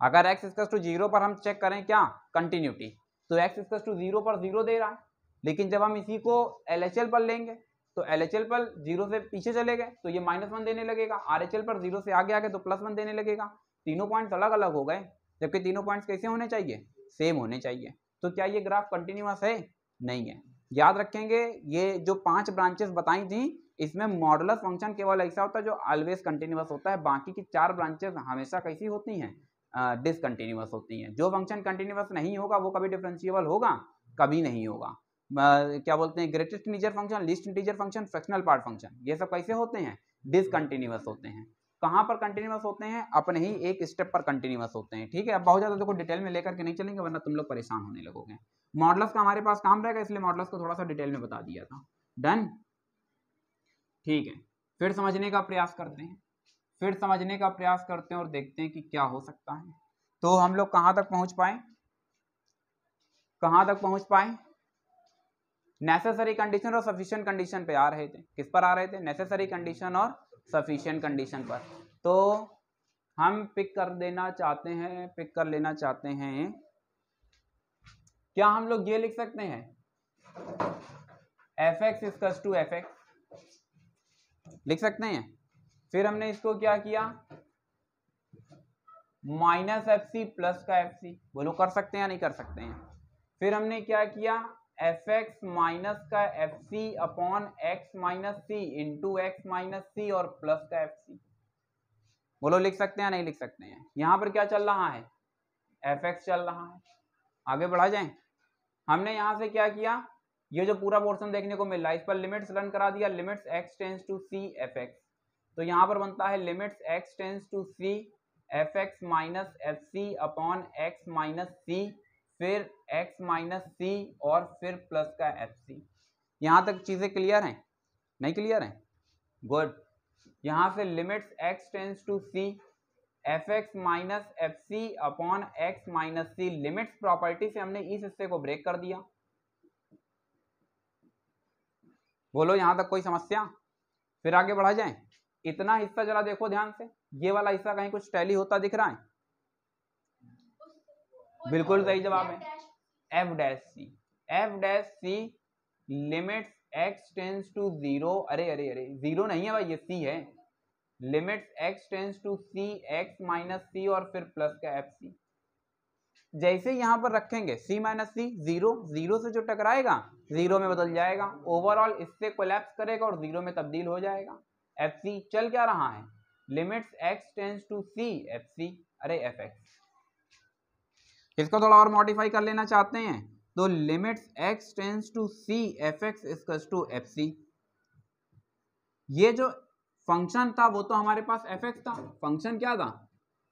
अगर x इक्वल्स टू 0 पर हम चेक करें क्या कंटिन्यूटी, तो x इक्वल्स टू 0 पर 0 दे रहा है, लेकिन जब हम इसी को LHL पर लेंगे तो LHL पर 0 से पीछे चले गए तो ये -1 देने लगेगा, RHL पर 0 से आगे आगे तो +1 देने लगेगा। तीनों पॉइंट्स अलग अलग हो गए, जबकि तीनों पॉइंट्स कैसे होने चाहिए? सेम होने चाहिए। तो क्या ये ग्राफ कंटिन्यूअस है? नहीं है। याद रखेंगे ये जो 5 ब्रांचेस बताई थी इसमें मॉडुलस फंक्शन केवल ऐसा होता है जो ऑलवेज कंटिन्यूअस होता है, बाकी की 4 ब्रांचेस हमेशा कैसी होती हैं? डिसकंटिन्यूअस होती हैं। जो फंक्शन कंटिन्यूअस नहीं होगा वो कभी डिफरेंशिएबल होगा? कभी नहीं होगा। क्या बोलते हैं? Greatest integer function, least integer function, fractional part function, ये सब कैसे होते हैं? डिसकंटिन्यूअस होते हैं। कहां पर कंटिन्यूअस होते हैं? अपने ही एक स्टेप पर कंटिन्यूअस होते हैं। ठीक है, अब बहुत ज्यादा देखो डिटेल में लेकर के नहीं चलेंगे वरना तुम लोग परेशान होने लगोगे। मॉडल्स का हमारे पास काम रहेगा इसलिए मॉडल्स को थोड़ा सा डिटेल में बता दिया था। डन? ठीक है, फिर समझने का प्रयास करते हैं, और देखते हैं कि क्या हो सकता है। तो हम लोग कहां तक पहुंच पाए? नेसेसरी कंडीशन और सफिशिएंट कंडीशन पे आ रहे थे। किस पर आ रहे थे? नेसेसरी कंडीशन और सफिशिएंट कंडीशन पर। तो हम पिक कर लेना चाहते हैं क्या हम लोग ये लिख सकते हैं fx इक्वल्स टू fx, लिख सकते हैं। फिर हमने इसको क्या किया? -fc प्लस का fc, बोलो कर सकते हैं या नहीं कर सकते हैं? फिर हमने क्या किया? fx माइनस का fc अपॉन x माइनस सी इंटू x माइनस सी और प्लस का fc, बोलो लिख सकते हैं या नहीं लिख सकते हैं? यहां पर क्या चल रहा है? fx चल रहा है। आगे बढ़ा जाए। हमने यहां से क्या किया? ये जो पूरा पोर्शन देखने को मिल रहा है इस पर लिमिट्स रन करा दिया, limits x tends to c fx, तो यहां पर बनता है limits x tends to c fx minus fc upon x minus c, फिर x माइनस c और फिर प्लस का fc। यहां तक चीजें क्लियर हैं? नहीं क्लियर हैं? गुड। यहां से limits x tends to c fx minus fc upon x minus c, limits property से हमने इस हिस्से को ब्रेक कर दिया। बोलो यहां तक कोई समस्या? फिर आगे बढ़ा जाए। इतना हिस्सा जरा देखो ध्यान से, ये वाला हिस्सा कहीं कुछ टैली होता दिख रहा है? बिल्कुल सही जवाब है f dash c limits x tends to 0, अरे 0 नहीं है भाई, ये c है। Limits x tends to c x minus c और फिर प्लस का fc। जैसे यहां पर रखेंगे c माइनस सी, 0 से जो टकराएगा 0 में बदल जाएगा, ओवरऑल इससे कोलैप्स करेगा और 0 में तब्दील हो जाएगा। fc चल क्या रहा है? Limits x tends to c fc, अरे fx। इसको थोड़ा और मॉडिफाई कर लेना चाहते हैं तो limits x tends to c fx equals to fc। ये जो फंक्शन था वो तो हमारे पास fx था, फंक्शन क्या था?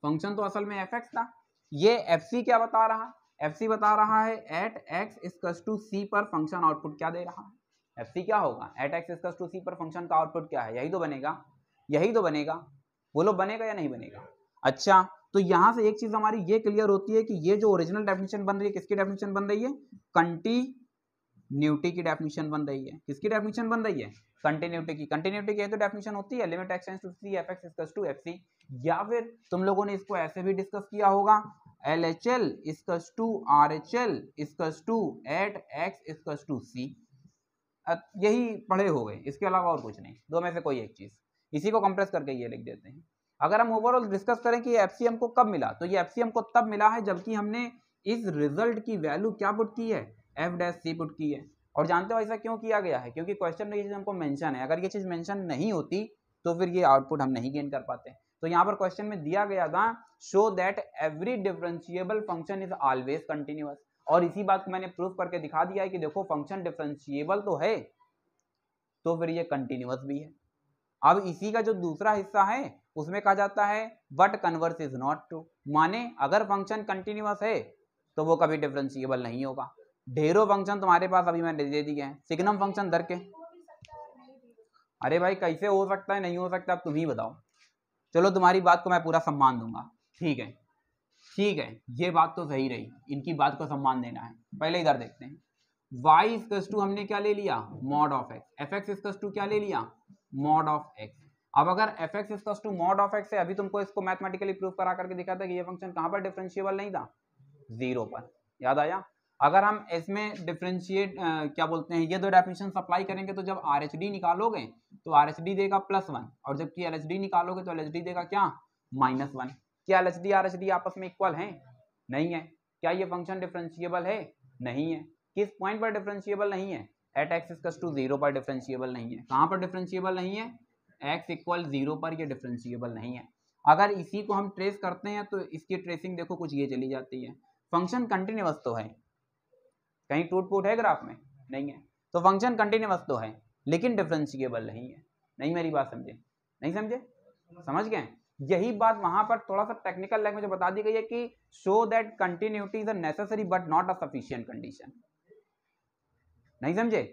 फंक्शन तो असल में fx था। ये fc क्या बता रहा है? fc बता रहा है at x equals to c पर फंक्शन आउटपुट क्या दे रहा है? fc क्या होगा? At x equals to c पर फंक्शन का आउटपुट क्या है? यही तो बनेगा। बोलो बनेगा या नहीं बनेगा? अच्छा, तो यहां से एक चीज हमारी ये क्लियर होती है कि ये जो ओरिजिनल डेफिनेशन बन रही है किसकी डेफिनेशन बन रही है? कंटिन्यूटी की डेफिनेशन बन रही है। किसकी डेफिनेशन बन रही है? कंटिन्यूटी की। कंटिन्यूटी की तो डेफिनेशन होती है limit x tends to c fx equals to fc, या फिर तुम लोगों ने इसको ऐसे भी डिस्कस किया होगा LHL equals to RHL equals to at x equals to c। यही पढ़े हो गए, इसके अलावा और कुछ नहीं, दो में से कोई एक चीज, इसी को कंप्रेस करके ये लिख देते हैं। अगर हम ओवरऑल डिस्कस करें कि एफसी हमको कब मिला, तो ये एफसी हमको तब मिला है जबकि हमने इस रिजल्ट की वैल्यू क्या पुट की है, एफ डैश सी पुट की है। और जानते हो ऐसा क्यों किया गया है, क्योंकि क्वेश्चन में ये चीज हमको मेंशन है, अगर ये चीज मेंशन नहीं होती तो फिर ये आउटपुट हम नहीं गेन कर पाते। तो यहाँ पर क्वेश्चन में दिया गया था show that every differentiable function is always continuous, और इसी बात को मैंने प्रूफ करके दिखा दिया है कि देखो फंक्शन डिफरेंशिएबल तो है तो फिर ये कंटिन्यूअस भी है। अब इसी का जो दूसरा हिस्सा है उसमें कहा जाता है but converse is not true, माने अगर फंक्शन कंटिन्यूअस है तो वो कभी डिफरेंशिएबल नहीं होगा। ढेरों फंक्शन तुम्हारे पास अभी मैंने दे दिए हैं, सिग्नम फंक्शन धर के, अरे भाई कैसे हो सकता है, नहीं हो सकता, अब तुम ही बताओ। चलो तुम्हारी बात को मैं पूरा सम्मान दूंगा, ठीक है ठीक है, ये बात तो सही रही, इनकी बात को सम्मान देना है। पहले इधर देखते हैं, y इक्वल्स टू हमने क्या ले लिया, mod of x, fx equals to क्या ले लिया, मॉड ऑफ x। अब अगर fx equals to mod of x है, अभी तुमको इसको मैथमेटिकली प्रूव करा करके दिखा था कि ये फंक्शन कहां पर डिफरेंशिएबल नहीं था, 0 पर, याद आया। अगर हम इसमें डिफरेंशिएट क्या बोलते हैं, ये दो डेफिनेशन अप्लाई करेंगे तो जब RHD निकालोगे तो RHD देगा +1, और जबकि LHD निकालोगे तो LHD देगा क्या, -1। क्या LHD RHD आपस में इक्वल हैं, नहीं है। क्या ये फंक्शन डिफरेंशिएबल है, नहीं है। किस पॉइंट पर डिफरेंशिएबल नहीं है, एट x इक्वल्स टू 0 पर डिफरेंशिएबल नहीं है। कहां पर डिफरेंशिएबल नहीं है, x इक्वल 0 पर ये डिफरेंशिएबल नहीं है। अगर इसी को हम ट्रेस करते हैं तो इसकी ट्रेसिंग देखो कुछ ये चली जाती है, फंक्शन कंटिन्यूअस तो है, कहीं टूट फूट है ग्राफ में, नहीं है, तो फंक्शन कंटिन्यूअस तो है लेकिन डिफरेंशिएबल नहीं है। नहीं मेरी बात समझे, नहीं समझे, समझ गए। यही बात वहां पर थोड़ा सा टेक्निकल लैंग्वेज में बता दी गई है कि show that continuity is a necessary but not a sufficient condition. नहीं समझे,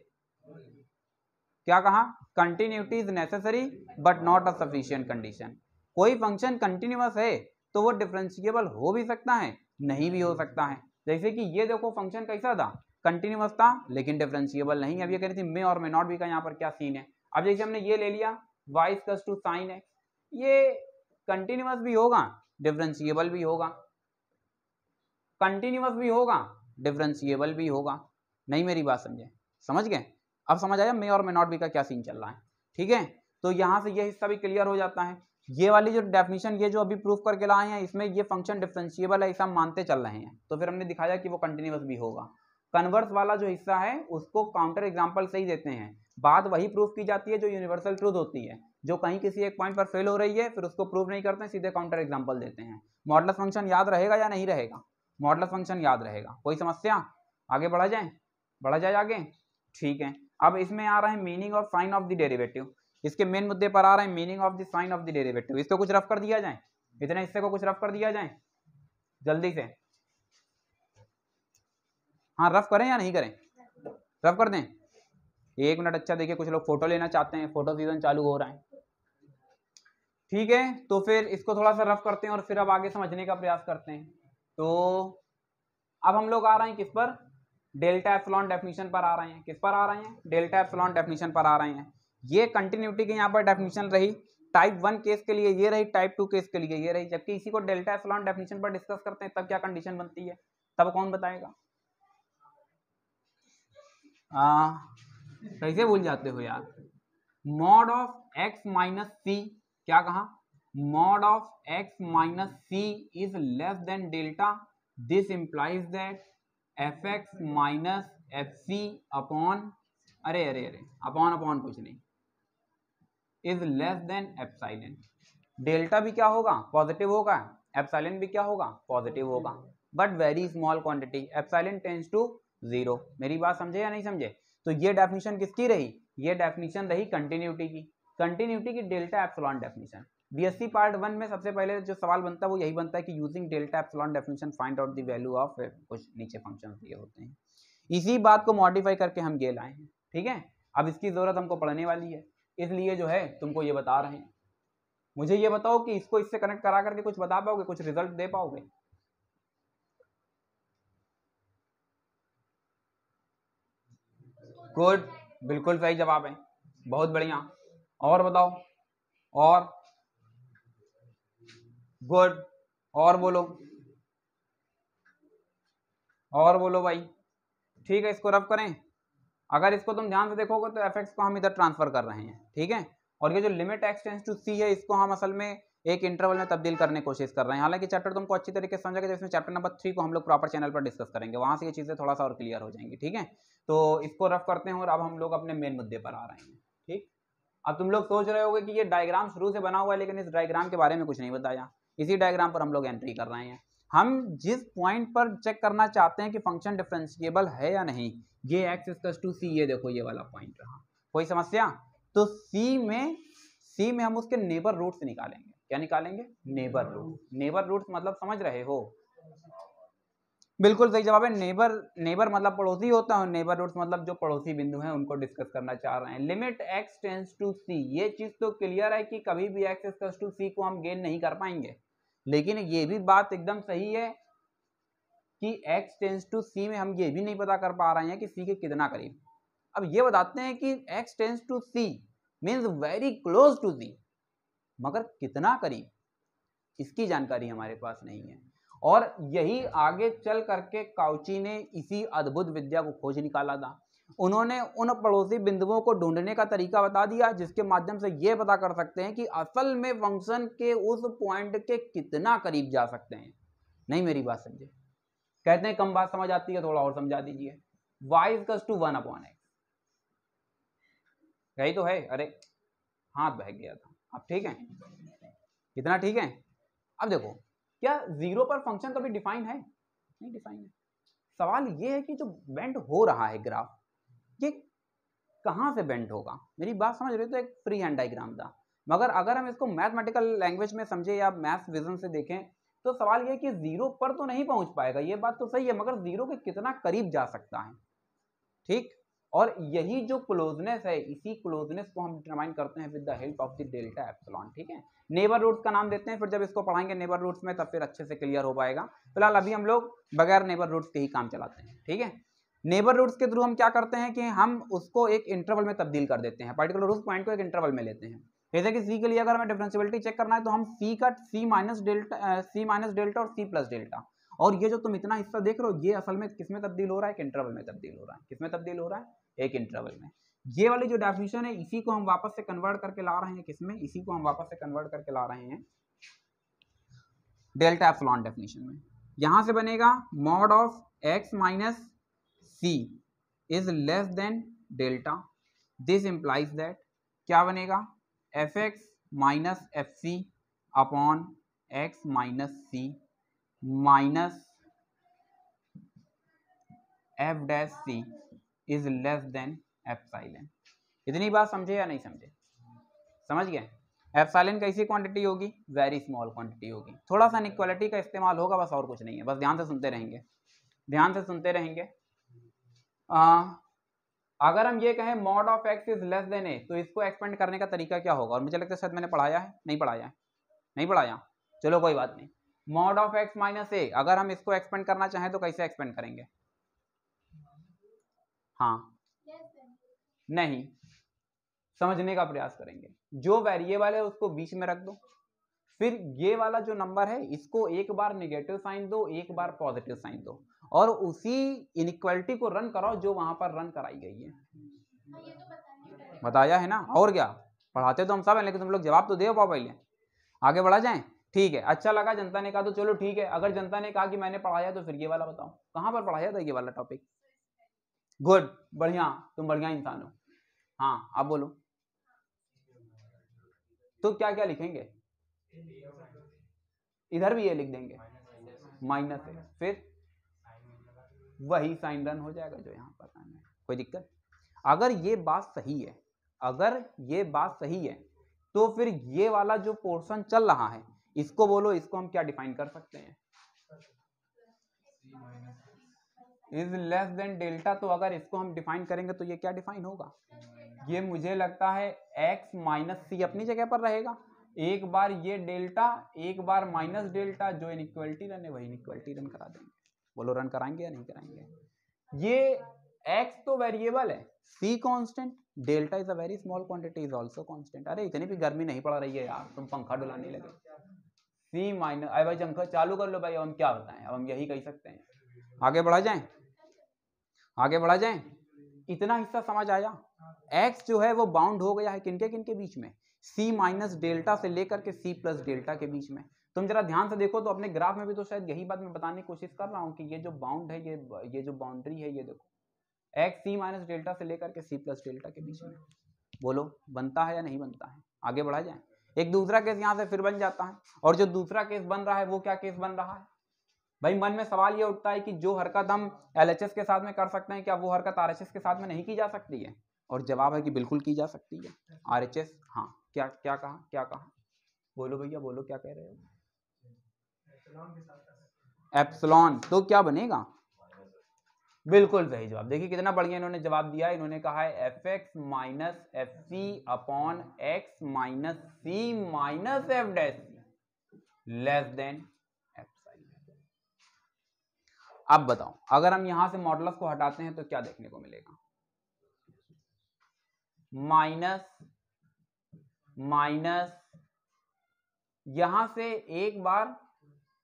क्या कहा, continuity is necessary but not a sufficient condition. कोई फंक्शन कंटिन्यूअस है तो वो डिफरेंशिएबल हो भी सकता है, नहीं भी हो सकता है। जैसे कि ये देखो फंक्शन कैसा था, कंटिन्यूअस था लेकिन डिफरेंशिएबल नहीं है। अब ये कह रही थी मे और मे नॉट बी का यहाँ पर क्या सीन है। अब जैसे हमने ये ले लिया y equals to sine x, ये कंटिन्यूअस भी होगा डिफरेंशिएबल भी होगा, कंटिन्यूअस भी होगा डिफरेंशिएबल भी होगा। नहीं मेरी बात समझे, समझ गए। अब समझ आया मे और मे नॉट बी का क्या सीन चल रहा है, ठीक है। तो यहाँ से ये हिस्सा भी क्लियर हो जाता है। ये वाली जो डेफिनेशन ये जो अभी प्रूफ करके लाए हैं इसमें ये फंक्शन डिफरेंशिएबल है ऐसा मानते चल रहे हैं, तो फिर हमने दिखाया कि वो कंटिन्यूअस भी होगा। कन्वर्स वाला जो हिस्सा है उसको काउंटर एग्जांपल से ही देते हैं, बात वही प्रूफ की जाती है जो यूनिवर्सल ट्रूथ होती है, जो कहीं किसी एक पॉइंट पर फेल हो रही है फिर उसको प्रूव नहीं करते हैं, सीधे काउंटर एग्जांपल देते हैं। मॉडुलस फंक्शन याद रहेगा या नहीं रहेगा, मॉडुलस फंक्शन याद रहेगा, कोई समस्या, आगे बढ़ा जाए आगे, ठीक है। अब इसमें आ रहा है meaning of sign of the derivative, इसके मेन मुद्दे पर आ रहा है meaning of the sign of the derivative. इसको कुछ रफ कर दिया जाए, इतने हिस्से को कुछ रफ कर दिया जाए जल्दी से, हाँ रफ करें या नहीं करें, रफ कर दें, 1 मिनट। अच्छा देखिए कुछ लोग फोटो लेना चाहते हैं, फोटो सीजन चालू हो रहा है, ठीक है। तो फिर इसको थोड़ा सा रफ करते हैं और फिर अब आगे समझने का प्रयास करते हैं। तो अब हम लोग आ रहे हैं किस पर, डेल्टा एप्सिलॉन डेफिनेशन पर आ रहे हैं, किस पर आ रहे हैं, डेल्टा एप्सिलॉन डेफिनेशन पर आ रहे हैं। ये कंटिन्यूटी की यहाँ पर डेफिनेशन रही, टाइप 1 केस के लिए ये रही, टाइप 2 केस के लिए ये रही। जबकि इसी को डेल्टा एप्सिलॉन डेफिनेशन पर डिस्कस करते हैं तब क्या कंडीशन बनती है, तब कौन बताएगा, कैसे भूल जाते हो यार। Mod of x minus c, क्या कहा, mod of x minus c is less than delta, this implies that f x minus F C upon, अरे अरे अरे अपॉन अपॉन कुछ नहीं, is less than epsilon. Delta भी क्या होगा, पॉजिटिव होगा, एप्सिलॉन भी क्या होगा, पॉजिटिव होगा, but very small quantity, epsilon tends to 0। मेरी बात समझे या नहीं समझे। तो ये डेफिनेशन किसकी रही, ये डेफिनेशन रही कंटिन्यूटी की, कंटिन्यूटी की delta epsilon definition. BSc part 1 में सबसे पहले जो सवाल बनता है वो यही बनता है कि using delta epsilon definition find out the value of, कुछ नीचे फंक्शंस दिए होते हैं। इसी बात को मॉडिफाई करके हम ये लाए हैं, ठीक है। अब इसकी जरूरत हमको पढ़ने वाली है, इसलिए जो है तुमको ये बता रहे हैं। मुझे ये बताओ कि इसको इससे कनेक्ट करा करके कुछ बता पाओगे, कुछ रिजल्ट दे पाओगे। गुड, बिल्कुल सही जवाब है, बहुत बढ़िया। और बताओ, और गुड, और बोलो, और बोलो भाई, ठीक है। इसको रफ करें, अगर इसको तुम ध्यान से देखोगे तो एफ एक्स को हम इधर ट्रांसफर कर रहे हैं, ठीक है। और ये जो लिमिट एक्स टेंड्स टू सी है, इसको हम असल में एक इंटरवल में तब्दील करने की कोशिश कर रहे हैं। हालांकि चैप्टर तुमको अच्छी तरीके से समझेगा, जिसमें चैप्टर नंबर 3 को हम लोग प्रॉपर चैनल पर डिस्कस करेंगे, वहां से ये चीजें थोड़ा सा और क्लियर हो जाएंगी, ठीक है। तो इसको रफ करते हैं और अब हम लोग अपने मेन मुद्दे पर आ रहे हैं, ठीक। अब तुम लोग सोच रहे होगे कि ये डायग्राम शुरू से बना हुआ है, लेकिन इस डायग्राम के बारे में कुछ नहीं बताया। इसी डायग्राम पर हम लोग एंट्री कर रहे हैं। हम जिस पॉइंट पर चेक करना चाहते हैं कि फंक्शन डिफरेंशिएबल है या नहीं, ये एक्स इक्वल्स टू सी, ये देखो ये वाला पॉइंट रहा। कोई समस्या? तो सी में हम उसके नेबर रूट्स निकालेंगे। क्या निकालेंगे? Neighbour root. नेबर रूट्स मतलब समझ रहे हो? बिल्कुल सही जवाब है। नेबर मतलब पड़ोसी होता है, नेबर रूट्स मतलब जो पड़ोसी बिंदु हैं उनको डिस्कस करना चाह रहे हैं। लिमिट एक्स टेंड्स टू सी, ये चीज तो क्लियर है कि कभी भी एक्स इक्वल्स टू सी को हम गेन नहीं कर पाएंगे, लेकिन ये भी बात एकदम सही है कि एक्स टेंड्स टू सी में हम ये भी नहीं पता कर पा रहे हैं कि सी के कितना करीब। अब ये बताते हैं कि X tends to C means very close to C, मगर कितना करीब, इसकी जानकारी हमारे पास नहीं है। और यही आगे चल करके काउची ने इसी अद्भुत विद्या को खोज निकाला था। उन्होंने उन पड़ोसी बिंदुओं को ढूंढने का तरीका बता दिया, जिसके माध्यम से यह पता कर सकते हैं कि असल में फंक्शन के उस पॉइंट के कितना करीब जा सकते हैं। नहीं मेरी बात समझे? कहते हैं कम बात समझ आती है, थोड़ा और समझा दीजिए। y इक्वल्स टू 1/x, यही तो है। अरे हाथ बह गया था। अब ठीक है, कितना ठीक है? अब देखो, क्या जीरो पर फंक्शन कभी डिफाइन है? नहीं डिफाइन है। सवाल ये है कि जो बेंड हो रहा है ग्राफ, ये कहां से बेंड होगा? मेरी बात समझ रहे हो? तो एक फ्री हैंड डायग्राम था, मगर अगर हम इसको मैथमेटिकल लैंग्वेज में समझे या मैथ्स विजन से देखें तो सवाल ये कि जीरो पर तो नहीं पहुंच पाएगा, ये बात तो सही है, मगर जीरो के कितना करीब जा सकता है, ठीक। और यही जो क्लोजनेस है, इसी क्लोजनेस को हम डिटरमाइन करते हैं with the help of the delta epsilon, ठीक है। नेबर रूट्स का नाम देते हैं, फिर जब इसको पढ़ाएंगे नेबर रूट्स में तब फिर अच्छे से क्लियर हो पाएगा। फिलहाल अभी हम लोग बगैर नेबर रूट्स के ही काम चलाते हैं, ठीक है। नेबर रूट्स के थ्रू हम क्या करते हैं कि हम उसको एक इंटरवल में तब्दील कर देते हैं, पर्टिकुलर उस पॉइंट को एक इंटरवल में लेते हैं। जैसे कि सी के लिए अगर हमें डिफरेंशियबिलिटी चेक करना है तो हम सी का सी माइनस डेल्टा और सी प्लस डेल्टा, और ये जो तुम इतना हिस्सा देख रहे हो ये असल में किस में तब्दील हो रहा है? एक इंटरवल में तब्दील हो रहा है। किस में तब्दील हो रहा है? एक इंटरवल में। ये वाली जो डेफिनेशन है इसी को हम वापस से कन्वर्ट करके ला रहे हैं, किसमें? इसी को हम वापस से कन्वर्ट करके ला रहे हैं डेल्टा एप्सिलॉन डेफिनेशन में। यहां से बनेगा mod of x minus c is less than delta. This implies that क्या बनेगा? F x minus F C upon x minus c minus f dash c is less than epsilon. इतनी बात समझे या नहीं समझे? समझ गए? एप्सिलॉन कैसी क्वांटिटी होगी? वेरी स्मॉल क्वांटिटी होगी। थोड़ा सा इनइक्वालिटी का इस्तेमाल होगा, बस और कुछ नहीं है। बस ध्यान से सुनते रहेंगे, ध्यान से सुनते रहेंगे। अगर हम ये कहें mod of X is less than A, तो इसको एक्सपेंड करने का तरीका क्या होगा? और मुझे लगता है शायद मैंने पढ़ाया है, नहीं पढ़ाया है, नहीं पढ़ाया, चलो कोई बात नहीं। मॉड ऑफ एक्स माइनस ए, अगर हम इसको एक्सपेंड करना चाहें तो कैसे एक्सपेंड करेंगे? हाँ नहीं, समझने का प्रयास करेंगे। जो वेरिएबल है उसको बीच में रख दो, फिर ये वाला जो नंबर है इसको एक बार नेगेटिव साइन दो, एक बार पॉजिटिव साइन दो, और उसी इनइक्वालिटी को रन कराओ जो वहां पर रन कराई गई है। बताया है ना? और क्या पढ़ाते तो हम सब हैं, लेकिन तुम लोग जवाब तो दे पाओ पहले, आगे बढ़ा जाएं। ठीक है, अच्छा लगा जनता ने कहा तो चलो ठीक है। अगर जनता ने कहा कि मैंने पढ़ाया तो फिर ये वाला बताओ, कहां पर पढ़ाया था ये वाला टॉपिक? गुड, बढ़िया, तुम बढ़िया इंसान हो। हाँ आप बोलो, तो क्या क्या लिखेंगे? इधर भी ये लिख देंगे माइनस है, फिर वही साइन रन हो जाएगा जो यहाँ पर है। कोई दिक्कत? अगर ये बात सही है, अगर ये बात सही है तो फिर ये वाला जो पोर्शन चल रहा है इसको बोलो, इसको हम क्या डिफाइन कर सकते हैं? Is less than delta. तो अगर इसको हम डिफाइन करेंगे तो ये क्या डिफाइन होगा? ये मुझे लगता है x माइनस सी अपनी जगह पर रहेगा। एक बार ये डेल्टा, एक बार माइनस डेल्टा, जो इनइक्वालिटी रन है वही इनइक्वालिटी रन करा देंगे। बोलो रन कराएंगे या नहीं कराएंगे? ये x तो वेरिएबल है, c constant, delta is a very small quantity is also constant. अरे इतनी भी गर्मी नहीं पड़ रही है यार, तुम पंखा डुलाने लगे। c माइनस, अरे भाई पंखा चालू कर लो भाई, अब हम क्या बताएं, अब हम यही कह सकते हैं। आगे बढ़ा जाएं, आगे बढ़ा जाएं। इतना हिस्सा समझ आया। x जो है वो बाउंड हो गया है किनके किनके बीच में, c माइनस डेल्टा से लेकर के c प्लस डेल्टा के बीच में। तुम जरा ध्यान से देखो तो अपने ग्राफ में भी तो शायद यही बात मैं बताने की कोशिश कर रहा हूँ कि ये जो बाउंड है, ये जो बाउंड्री है, ये देखो x c माइनस डेल्टा से लेकर के c प्लस डेल्टा के बीच में। बोलो बनता है या नहीं बनता है? आगे बढ़ा जाए। एक दूसरा केस यहाँ से फिर बन जाता है, और जो दूसरा केस बन रहा है वो क्या केस बन रहा है भाई? मन में सवाल ये उठता है कि जो हरकत हम LHS के साथ में कर सकते हैं, क्या वो हरकत RHS के साथ में नहीं की जा सकती है? और जवाब है कि बिल्कुल की जा सकती है। RHS, हाँ, क्या क्या कहा, क्या कहा? बोलो भैया बोलो, क्या कह रहे हो? एप्सिलॉन, तो क्या बनेगा? बिल्कुल सही जवाब। देखिए कितना बढ़िया इन्होंने जवाब दिया। इन्होंने कहा है fx minus fc upon x minus c minus f dash less than epsilon. अब बताओ, अगर हम यहां से मॉडुलस को हटाते हैं तो क्या देखने को मिलेगा? माइनस माइनस, यहां से एक बार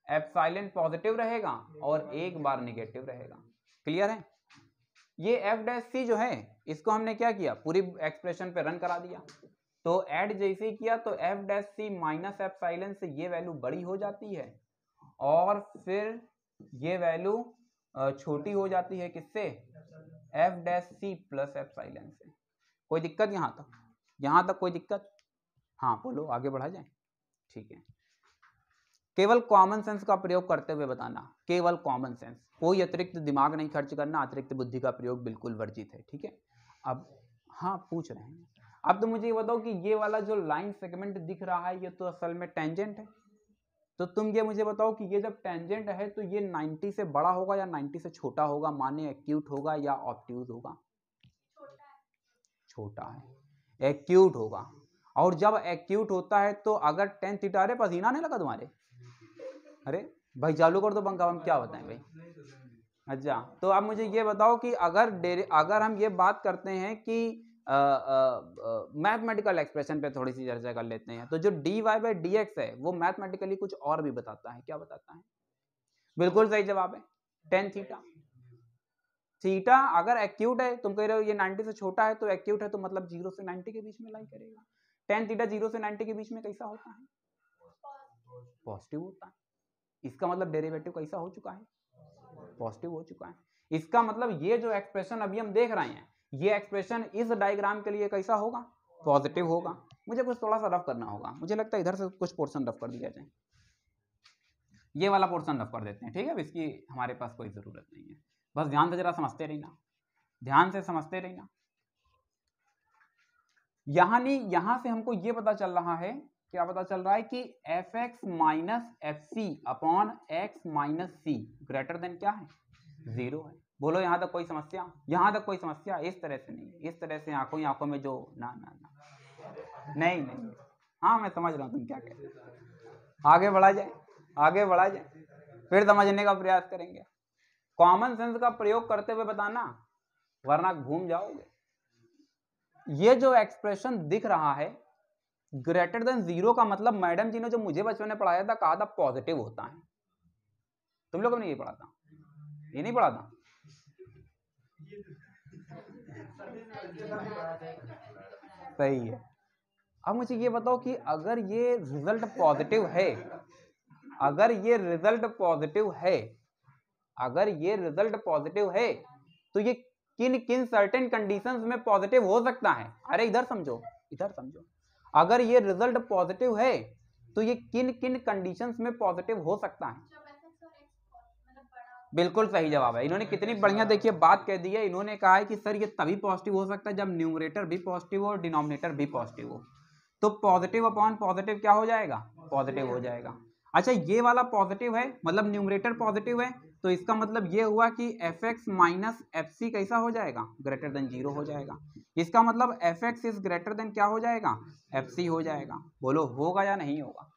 एप्सिलॉन पॉजिटिव रहेगा और एक बार नेगेटिव रहेगा। क्लियर है? ये एफ डैश सी जो है इसको हमने क्या किया, पूरी एक्सप्रेशन पे रन करा दिया। तो ऐड जैसे ही किया तो एफ डैश सी माइनस एप्सिलॉन से ये वैल्यू बड़ी हो जाती है और फिर ये वैल्यू छोटी हो जाती है किससे? F dash c plus epsilon से। कोई दिक्कत यहाँ तक? यहाँ तक कोई दिक्कत? हाँ बोलो, आगे बढ़ा जाए। ठीक है, केवल कॉमन सेंस का प्रयोग करते हुए बताना, केवल कॉमन सेंस, कोई अतिरिक्त दिमाग नहीं खर्च करना, अतिरिक्त बुद्धि का प्रयोग बिल्कुल वर्जित है। ठीक है, अब हाँ पूछ रहे हैं, अब तो मुझे ये बताओ कि ये वाला जो लाइन सेगमेंट दिख रहा है ये तो असल में टेंजेंट है। तो तुम ये मुझे बताओ कि ये जब टेंजेंट है तो ये 90 से बड़ा होगा या 90 से छोटा होगा, माने एक्यूट होगा या ऑब्ट्यूज होगा? छोटा है, एक्यूट होगा। और जब एक्यूट होता है तो अगर टेन थीटा, अरे पसीना नहीं लगा तुम्हारे? अरे भाई चालू कर दो पंखा, हम क्या बताएं भाई। अच्छा, तो अब मुझे ये बताओ कि अगर हम ये बात करते हैं कि मैथमेटिकल एक्सप्रेशन पे थोड़ी सी चर्चा कर लेते हैं, तो जो dy/dx है वो मैथमेटिकली कुछ और भी बताता है। क्या बताता है? बिल्कुल सही जवाब है, टेन थीटा। थीटा अगर एक्यूट है, तुम कह रहे हो ये 90 से छोटा है तो एक्यूट है, तो मतलब 0 से 90 के बीच में लाई करेगा। टेन थीटा 0 से 90 के बीच में कैसा होता है? पॉजिटिव होता है। इसका मतलब डेरिवेटिव कैसा हो चुका है? पॉजिटिव हो चुका है। इसका मतलब ये जो एक्सप्रेशन अभी हम देख रहे हैं, ये एक्सप्रेशन इस डायग्राम के लिए कैसा होगा? पॉजिटिव होगा। मुझे कुछ थोड़ा सा रफ करना होगा, मुझे लगता है इधर से कुछ पोर्शन रफ कर दिया जाए। ये वाला पोर्शन रफ कर देते हैं, ठीक है? अब इसकी हमारे पास कोई जरूरत नहीं है, बस ध्यान से जरा समझते रहना, ध्यान से समझते रहना। यहां से हमको ये पता चल रहा है, क्या पता चल रहा है कि F x minus F C upon x minus C greater than क्या है? 0 है। बोलो यहाँ तक कोई समस्या? यहाँ तक कोई समस्या? इस तरह से नहीं, इस तरह से आंखों ही आंखों में जो ना ना ना नहीं नहीं, हाँ मैं समझ रहा हूँ तुम क्या कह रहे हो। आगे बढ़ा जाए, आगे बढ़ा जाए, फिर समझने का प्रयास करेंगे। कॉमन सेंस का प्रयोग करते हुए बताना, वरना घूम जाओगे। ये जो एक्सप्रेशन दिख रहा है ग्रेटर देन 0 का मतलब मैडम जी ने जो मुझे बचपन में पढ़ाया था, कहा था पॉजिटिव होता है। तुम लोगों ने ये पढ़ा था? ये नहीं पढ़ा था? सही है। अब मुझे ये बताओ कि अगर ये रिजल्ट पॉजिटिव है, अगर ये रिजल्ट पॉजिटिव है, अगर ये रिजल्ट पॉजिटिव है तो ये किन किन सर्टेन कंडीशंस में पॉजिटिव हो सकता है? अरे इधर समझो, इधर समझो। अगर ये रिजल्ट पॉजिटिव है तो ये किन किन कंडीशंस में पॉजिटिव हो सकता है? बिल्कुल सही जवाब है। इन्होंने कितनी बढ़िया देखिए बात कह दी है। इन्होंने कहा है कि सर ये तभी पॉजिटिव हो सकता है जब न्यूमरेटर भी पॉजिटिव हो और डिनोमिनेटर भी पॉजिटिव हो। तो पॉजिटिव अपॉन पॉजिटिव क्या हो जाएगा? पॉजिटिव हो जाएगा। अच्छा, ये वाला पॉजिटिव है मतलब न्यूमरेटर पॉजिटिव है, तो इसका मतलब ये हुआ कि F x minus F c कैसा हो जाएगा? ग्रेटर देन 0 हो जाएगा। इसका मतलब F x is greater than क्या हो जाएगा? एफ सी हो जाएगा। बोलो होगा या नहीं होगा?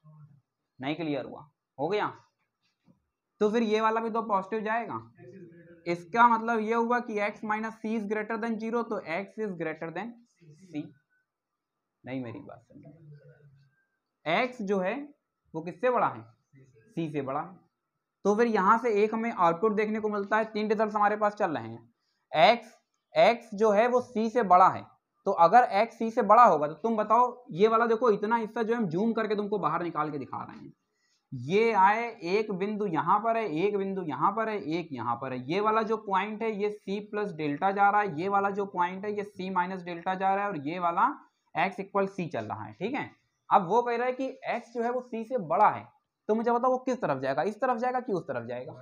नहीं क्लियर हुआ? हो गया? तो फिर ये वाला भी तो पॉजिटिव जाएगा। इसका मतलब ये हुआ कि x minus c is greater than 0, तो x is greater than c। नहीं मेरी बात समझो, x जो है वो किससे बड़ा है? c से बड़ा है। तो फिर यहां से एक हमें आउटपुट देखने को मिलता है, 3 रिजल्ट हमारे पास चल रहे हैं, x x जो है वो c से बड़ा है, तो अगर x c से बड़ा होगा तो तुम बताओ, ये वाला देखो इतना हिस्सा जो है हम जूम करके तुमको बाहर निकाल के दिखा रहे हैं, ये आए एक बिंदु यहाँ पर है, एक बिंदु यहाँ पर है, एक यहाँ पर है, ये वाला जो पॉइंट है ये c प्लस डेल्टा जा रहा है, ये वाला जो पॉइंट है ये c माइनस डेल्टा जा रहा है, और ये वाला x इक्वल c चल रहा है, ठीक है। अब वो कह रहा है कि x जो है वो c से बड़ा है, तो मुझे बताओ वो किस तरफ जाएगा, इस तरफ जाएगा कि उस तरफ जाएगा,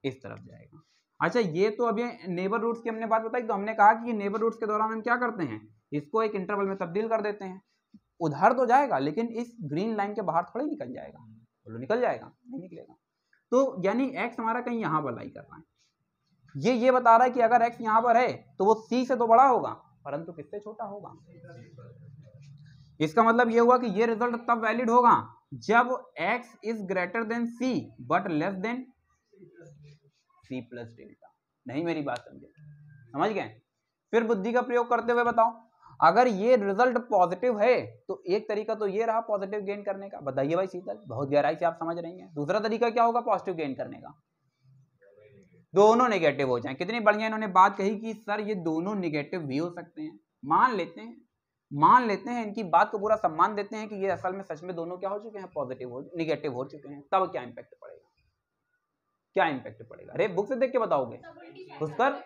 इस तरफ जाएगा। अच्छा, ये तो अभी नेबर रूट्स की हमने बात बताई, तो हमने कहा कि नेबर रूट्स के दौरान हम क्या करते हैं, इसको एक इंटरवल में तब्दील कर देते हैं, उधर तो जाएगा लेकिन इस ग्रीन लाइन के बाहर थोड़ी निकल जाएगा, बोलो निकल जाएगा, नहीं निकलेगा। तो यानी x हमारा कहीं यहाँ पर लाई कर रहा है, ये बता रहा है कि अगर x यहाँ पर है तो वो c से तो बड़ा होगा परंतु किससे छोटा होगा। इसका मतलब ये हुआ कि ये रिजल्ट तब वैलिड होगा जब x is greater than c but less than c plus delta. नहीं मेरी बात समझे, समझ गए। फिर बुद्धि का प्रयोग करते हुए बताओ, अगर ये रिजल्ट पॉजिटिव है तो एक तरीका तो ये रहा पॉजिटिव गेन करने का, बताइए भाई शीतल, बहुत गहराई से आप समझ रही हैं। दूसरा तरीका क्या होगा पॉजिटिव गेन करने का, दोनों नेगेटिव हो जाएं। कितनी बढ़िया इन्होंने बात कही कि सर ये दोनों नेगेटिव भी हो सकते हैं, मान लेते हैं इनकी बात को पूरा सम्मान देते हैं कि ये असल में सच में दोनों क्या हो चुके हैं, पॉजिटिव हो नेगेटिव हो चुके हैं, तब क्या इंपैक्ट पड़ेगा, क्या इंपैक्ट पड़ेगा। अरे बुक से देख के बताओगे पुष्कर,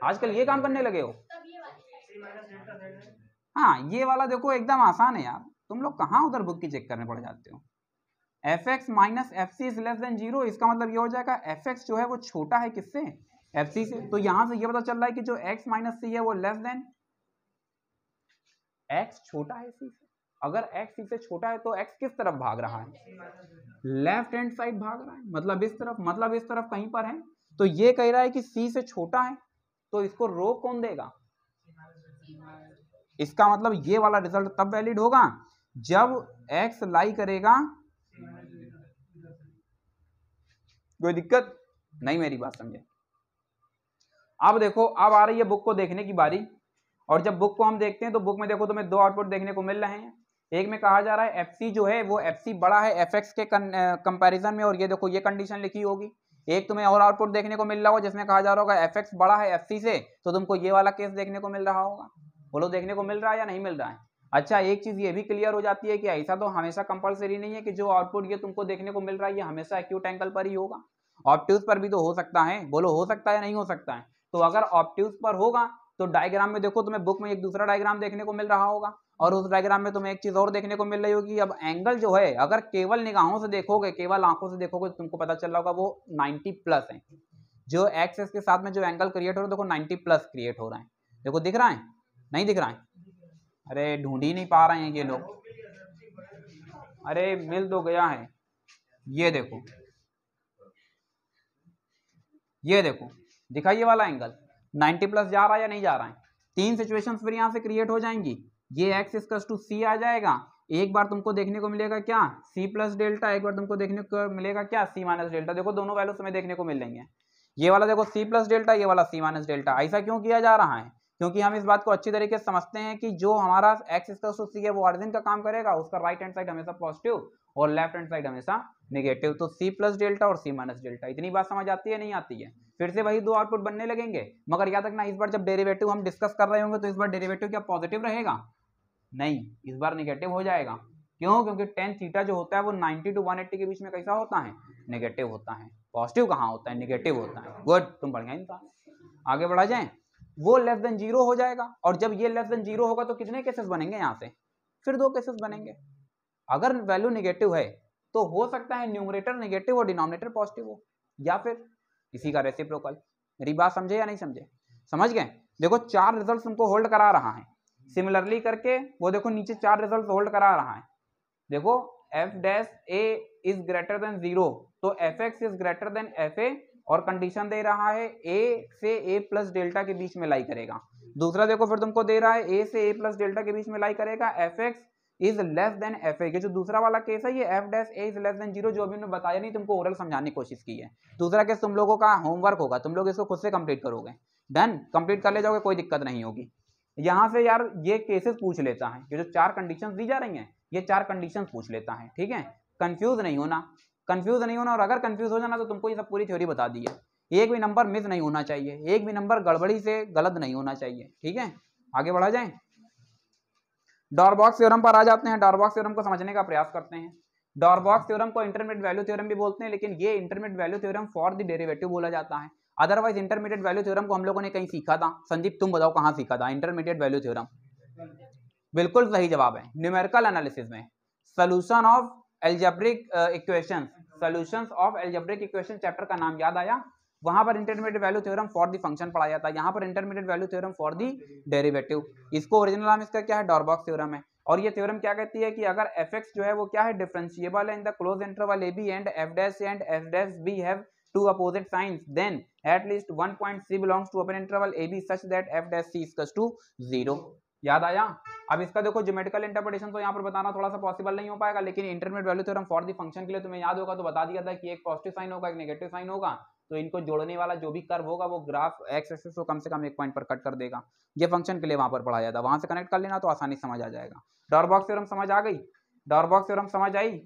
आजकल ये काम करने लगे हो। हाँ ये वाला देखो एकदम आसान है यार, तुम लोग कहाँ उधर बुक की चेक करने पड़ जाते हो। fx minus F c is less than 0, इसका मतलब ये हो जाएगा fx जो है वो छोटा है किससे, fc से। तो यहां से ये पता चल रहा है कि जो x माइनस सी है वो लेस देन x छोटा है c से। अगर x c से छोटा है तो x किस तरफ भाग रहा है, लेफ्ट हैंड साइड भाग रहा है, मतलब इस तरफ कहीं पर है। तो ये कह रहा है कि c से छोटा है, तो इसको रोक कौन देगा, इसका मतलब ये वाला रिजल्ट तब वैलिड होगा जब x लाई करेगा, कोई दिक्कत नहीं मेरी बात समझे। अब देखो अब आ रही है बुक को देखने की बारी, और जब बुक को हम देखते हैं तो बुक में देखो तुम्हें दो आउटपुट देखने को मिल रहे हैं। एक में कहा जा रहा है fc जो है वो fc बड़ा है fx के कंपैरिजन में, और ये देखो ये कंडीशन लिखी होगी। एक तुम्हें और आउटपुट देखने को मिल रहा होगा जिसमें कहा जा रहा होगा fx बड़ा है fc से, तो तुमको ये वाला केस देखने को मिल रहा होगा। बोलो देखने को मिल रहा है या नहीं मिल रहा है। अच्छा एक चीज ये भी क्लियर हो जाती है कि ऐसा तो हमेशा कंपलसरी नहीं है कि जो आउटपुट ये तुमको देखने को मिल रहा है ये हमेशा एक्यूट एंगल पर ही होगा, ऑब्ट्यूज पर भी तो हो सकता है। बोलो हो सकता है या नहीं हो सकता है। तो अगर ऑब्ट्यूज पर होगा तो डायग्राम में देखो तुम्हें बुक में एक दूसरा डायग्राम देखने को मिल रहा होगा, और उस डायग्राम में तुम्हें एक चीज और देखने को मिल रही होगी। अब एंगल जो है अगर केवल निगाहों से देखोगे, केवल आंखों से देखोगे तो तुमको पता चल रहा होगा वो 90 प्लस है। जो एक्सेस के साथ में जो एंगल क्रिएट हो रहा है देखो 90 प्लस क्रिएट हो रहा है। देखो दिख रहा है, नहीं दिख रहा है, अरे ढूंढ ही नहीं पा रहे हैं ये लोग, अरे मिल तो गया है। ये देखो दिखाइए वाला एंगल 90 प्लस जा रहा है या नहीं जा रहा है। तीन सिचुएशंस फिर यहाँ से क्रिएट हो जाएंगी। ये x इक्वल्स टू c आ जाएगा, एक बार तुमको देखने को मिलेगा क्या c प्लस डेल्टा, एक बार तुमको देखने को मिलेगा क्या c माइनस डेल्टा। देखो दोनों वैल्यू तुम्हें देखने को मिल रही है। ये वाला देखो c प्लस डेल्टा, ये वाला c माइनस डेल्टा। ऐसा क्यों किया जा रहा है, क्योंकि हम इस बात को अच्छी तरीके से समझते हैं कि जो हमारा x इक्वल्स टू c है वो ऑरिजिन का काम करेगा, उसका राइट हैंड साइड हमेशा पॉजिटिव और लेफ्ट हैंड साइड हमेशा नेगेटिव। तो c प्लस डेल्टा और c माइनस डेल्टा। इतनी बात समझ आती है नहीं आती है। फिर से वही दो आउटपुट बनने लगेंगे, मगर याद रखना इस बार जब डेरिवेटिव हम डिस्कस कर रहे होंगे तो इस बार डेरिवेटिव क्या पॉजिटिव रहेगा, नहीं इस बार नेगेटिव हो जाएगा। क्यों, क्योंकि टेन थीटा जो होता है वो 90 to 180 के बीच में कैसा होता है, नेगेटिव होता है। पॉजिटिव कहाँ होता है, नेगेटिव होता है। गुड, तुम बढ़िया इंसान। आगे बढ़ा जाए, वो लेस देन 0 हो जाएगा, और जब ये लेस देन 0 होगा तो कितने केसेस बनेंगे यहाँ से, फिर दो केसेस बनेंगे। अगर वैल्यू नेगेटिव है तो हो सकता है न्यूमरेटर नेगेटिव और डिनोमिनेटर पॉजिटिव हो, या फिर इसी का रेसिप्रोकल। मेरी बात समझे या नहीं समझे, समझ गए। देखो चार रिजल्ट तुमको होल्ड करा रहा है, सिमिलरली करके वो देखो नीचे चार रिजल्ट होल्ड करा रहा है। देखो f dash a is greater than 0, तो fx is greater then fa, और कंडीशन दे रहा है a से a प्लस डेल्टा के बीच में लाई करेगा। दूसरा देखो फिर तुमको दे रहा है a से a प्लस डेल्टा के बीच में लाई करेगा, fx is less then fa। ये जो दूसरा वाला केस है ये f dash a is less than 0, जो अभी मैंने बताया नहीं, तुमको ओरल समझाने की कोशिश की है। दूसरा केस तुम लोगों का होमवर्क होगा, तुम लोग इसको खुद से कंप्लीट करोगे। डन, कंप्लीट कर ले जाओगे, कोई दिक्कत नहीं होगी। यहाँ से यार ये केसेस पूछ लेता है, ये जो चार कंडीशंस दी जा रही हैं ये चार कंडीशंस पूछ लेता है, ठीक है। कंफ्यूज नहीं होना, और अगर कंफ्यूज हो जाना तो तुमको ये सब पूरी थ्योरी बता दी है। एक भी नंबर मिस नहीं होना चाहिए, एक भी नंबर गड़बड़ी से गलत नहीं होना चाहिए। ठीक है, आगे बढ़ा जाए। डॉरबॉक्स थ्योरम पर आ जाते हैं। डॉरबॉक्स थ्योरम को समझने का प्रयास करते हैं। डॉरबॉक्स थ्योरम को इंटरमीडिएट वैल्यू थ्योरम भी बोलते हैं, लेकिन ये intermediate value theorem for the derivative बोला जाता है। अदरवाइज इंटरमीडिएट वैल्यू थ्योरम को हम लोगों ने कहीं सीखा था। संदीप तुम बताओ कहां सीखा था इंटरमीडिएट वैल्यू थ्योरम? बिल्कुल सही जवाब है, न्यूमेरिकल एनालिसिस में। Solution of algebraic equations, solutions of algebraic equation chapter का नाम याद आया? वहां पर intermediate value theorem for the function पढ़ाया जाता है, यहाँ पर intermediate value theorem for the derivative. इसको ओरिजिनल नाम इसका क्या है? डॉरबॉक्स थ्योरम है। और ये थ्योरम क्या कहती है कि अगर fx जो है वो क्या है? डिफरेंशिएबल है in the close interval ab and f dash and f dash b have two opposite signs, then at least one point c belongs to open interval ab such that f dash c is equals to 0। याद आया? अब इसका देखो geometrical interpretation तो यहाँ पर बताना थोड़ा सा पॉसिबल नहीं हो पाएगा, लेकिन intermediate value theorem for the function के लिए तुम्हें याद होगा तो बता दिया था कि एक पॉजिटिव साइन होगा, एक नेगेटिव साइन होगा, तो इनको जोड़ने वाला जो भी कर्व होगा वो ग्राफ एक्स एक्सिस को कम से कम एक पॉइंट पर कट कर देगा। ये फंक्शन के लिए वहां पर पढ़ाया था, वहां से कनेक्ट कर लेना तो आसानी समझ आ जाएगा। डॉरबॉक्स थ्योरम समझ आ गई? डॉरबॉक्स थ्योरम समझ आई?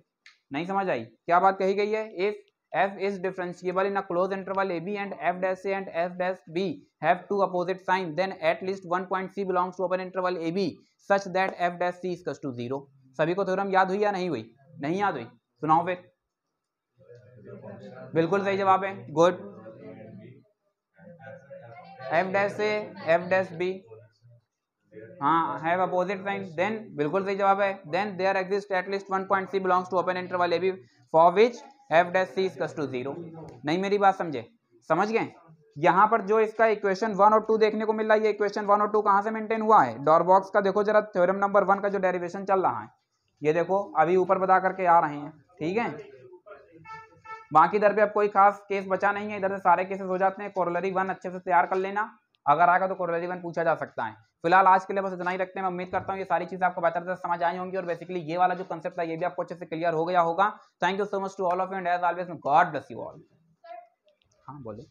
नहीं समझ आई? क्या बात कही गई है? If f is differentiable in a closed interval ab and f dash a and f dash b have two opposite signs, then at least one point c belongs to open interval ab such that f dash c is equals to 0। सभी को theorem याद हुई या नहीं हुई? नहीं याद हुई? सुनाओ फिर। बिल्कुल सही जवाब है, good. f dash a f dash b, हाँ, हैव अपोजिट साइन, देन बिल्कुल सही जवाब है। Then there exist at least one point c belongs to open interval a b for which f dash c is to 0। नहीं मेरी बात समझे? समझ गए? यहाँ पर जो इसका इक्वेशन 1 और 2 देखने को मिल रहा है, ये इक्वेशन 1 और 2 कहाँ से मेंटेन हुआ है? डॉरबॉक्स का देखो जरा, थ्योरम नंबर 1 का जो डेरिवेशन चल रहा है, ये देखो अभी ऊपर बता करके आ रहे हैं। ठीक है, बाकी इधर पे अब कोई खास केस बचा नहीं है, इधर से सारे केसेस हो जाते हैं। कोरोलरी 1 अच्छे से तैयार कर लेना, अगर आएगा तो कोरोलरी 1 पूछा जा सकता है। फिलहाल आज के लिए बस इतना ही रखते हैं। मैं उम्मीद करता हूँ ये सारी चीजें आपको बेहतर से समझ आई होंगी और बेसिकली ये वाला जो कंसेप्ट है ये भी आपको अच्छे से क्लियर हो गया होगा। Thank you so much to all of you and as always God bless you all. हाँ बोलो।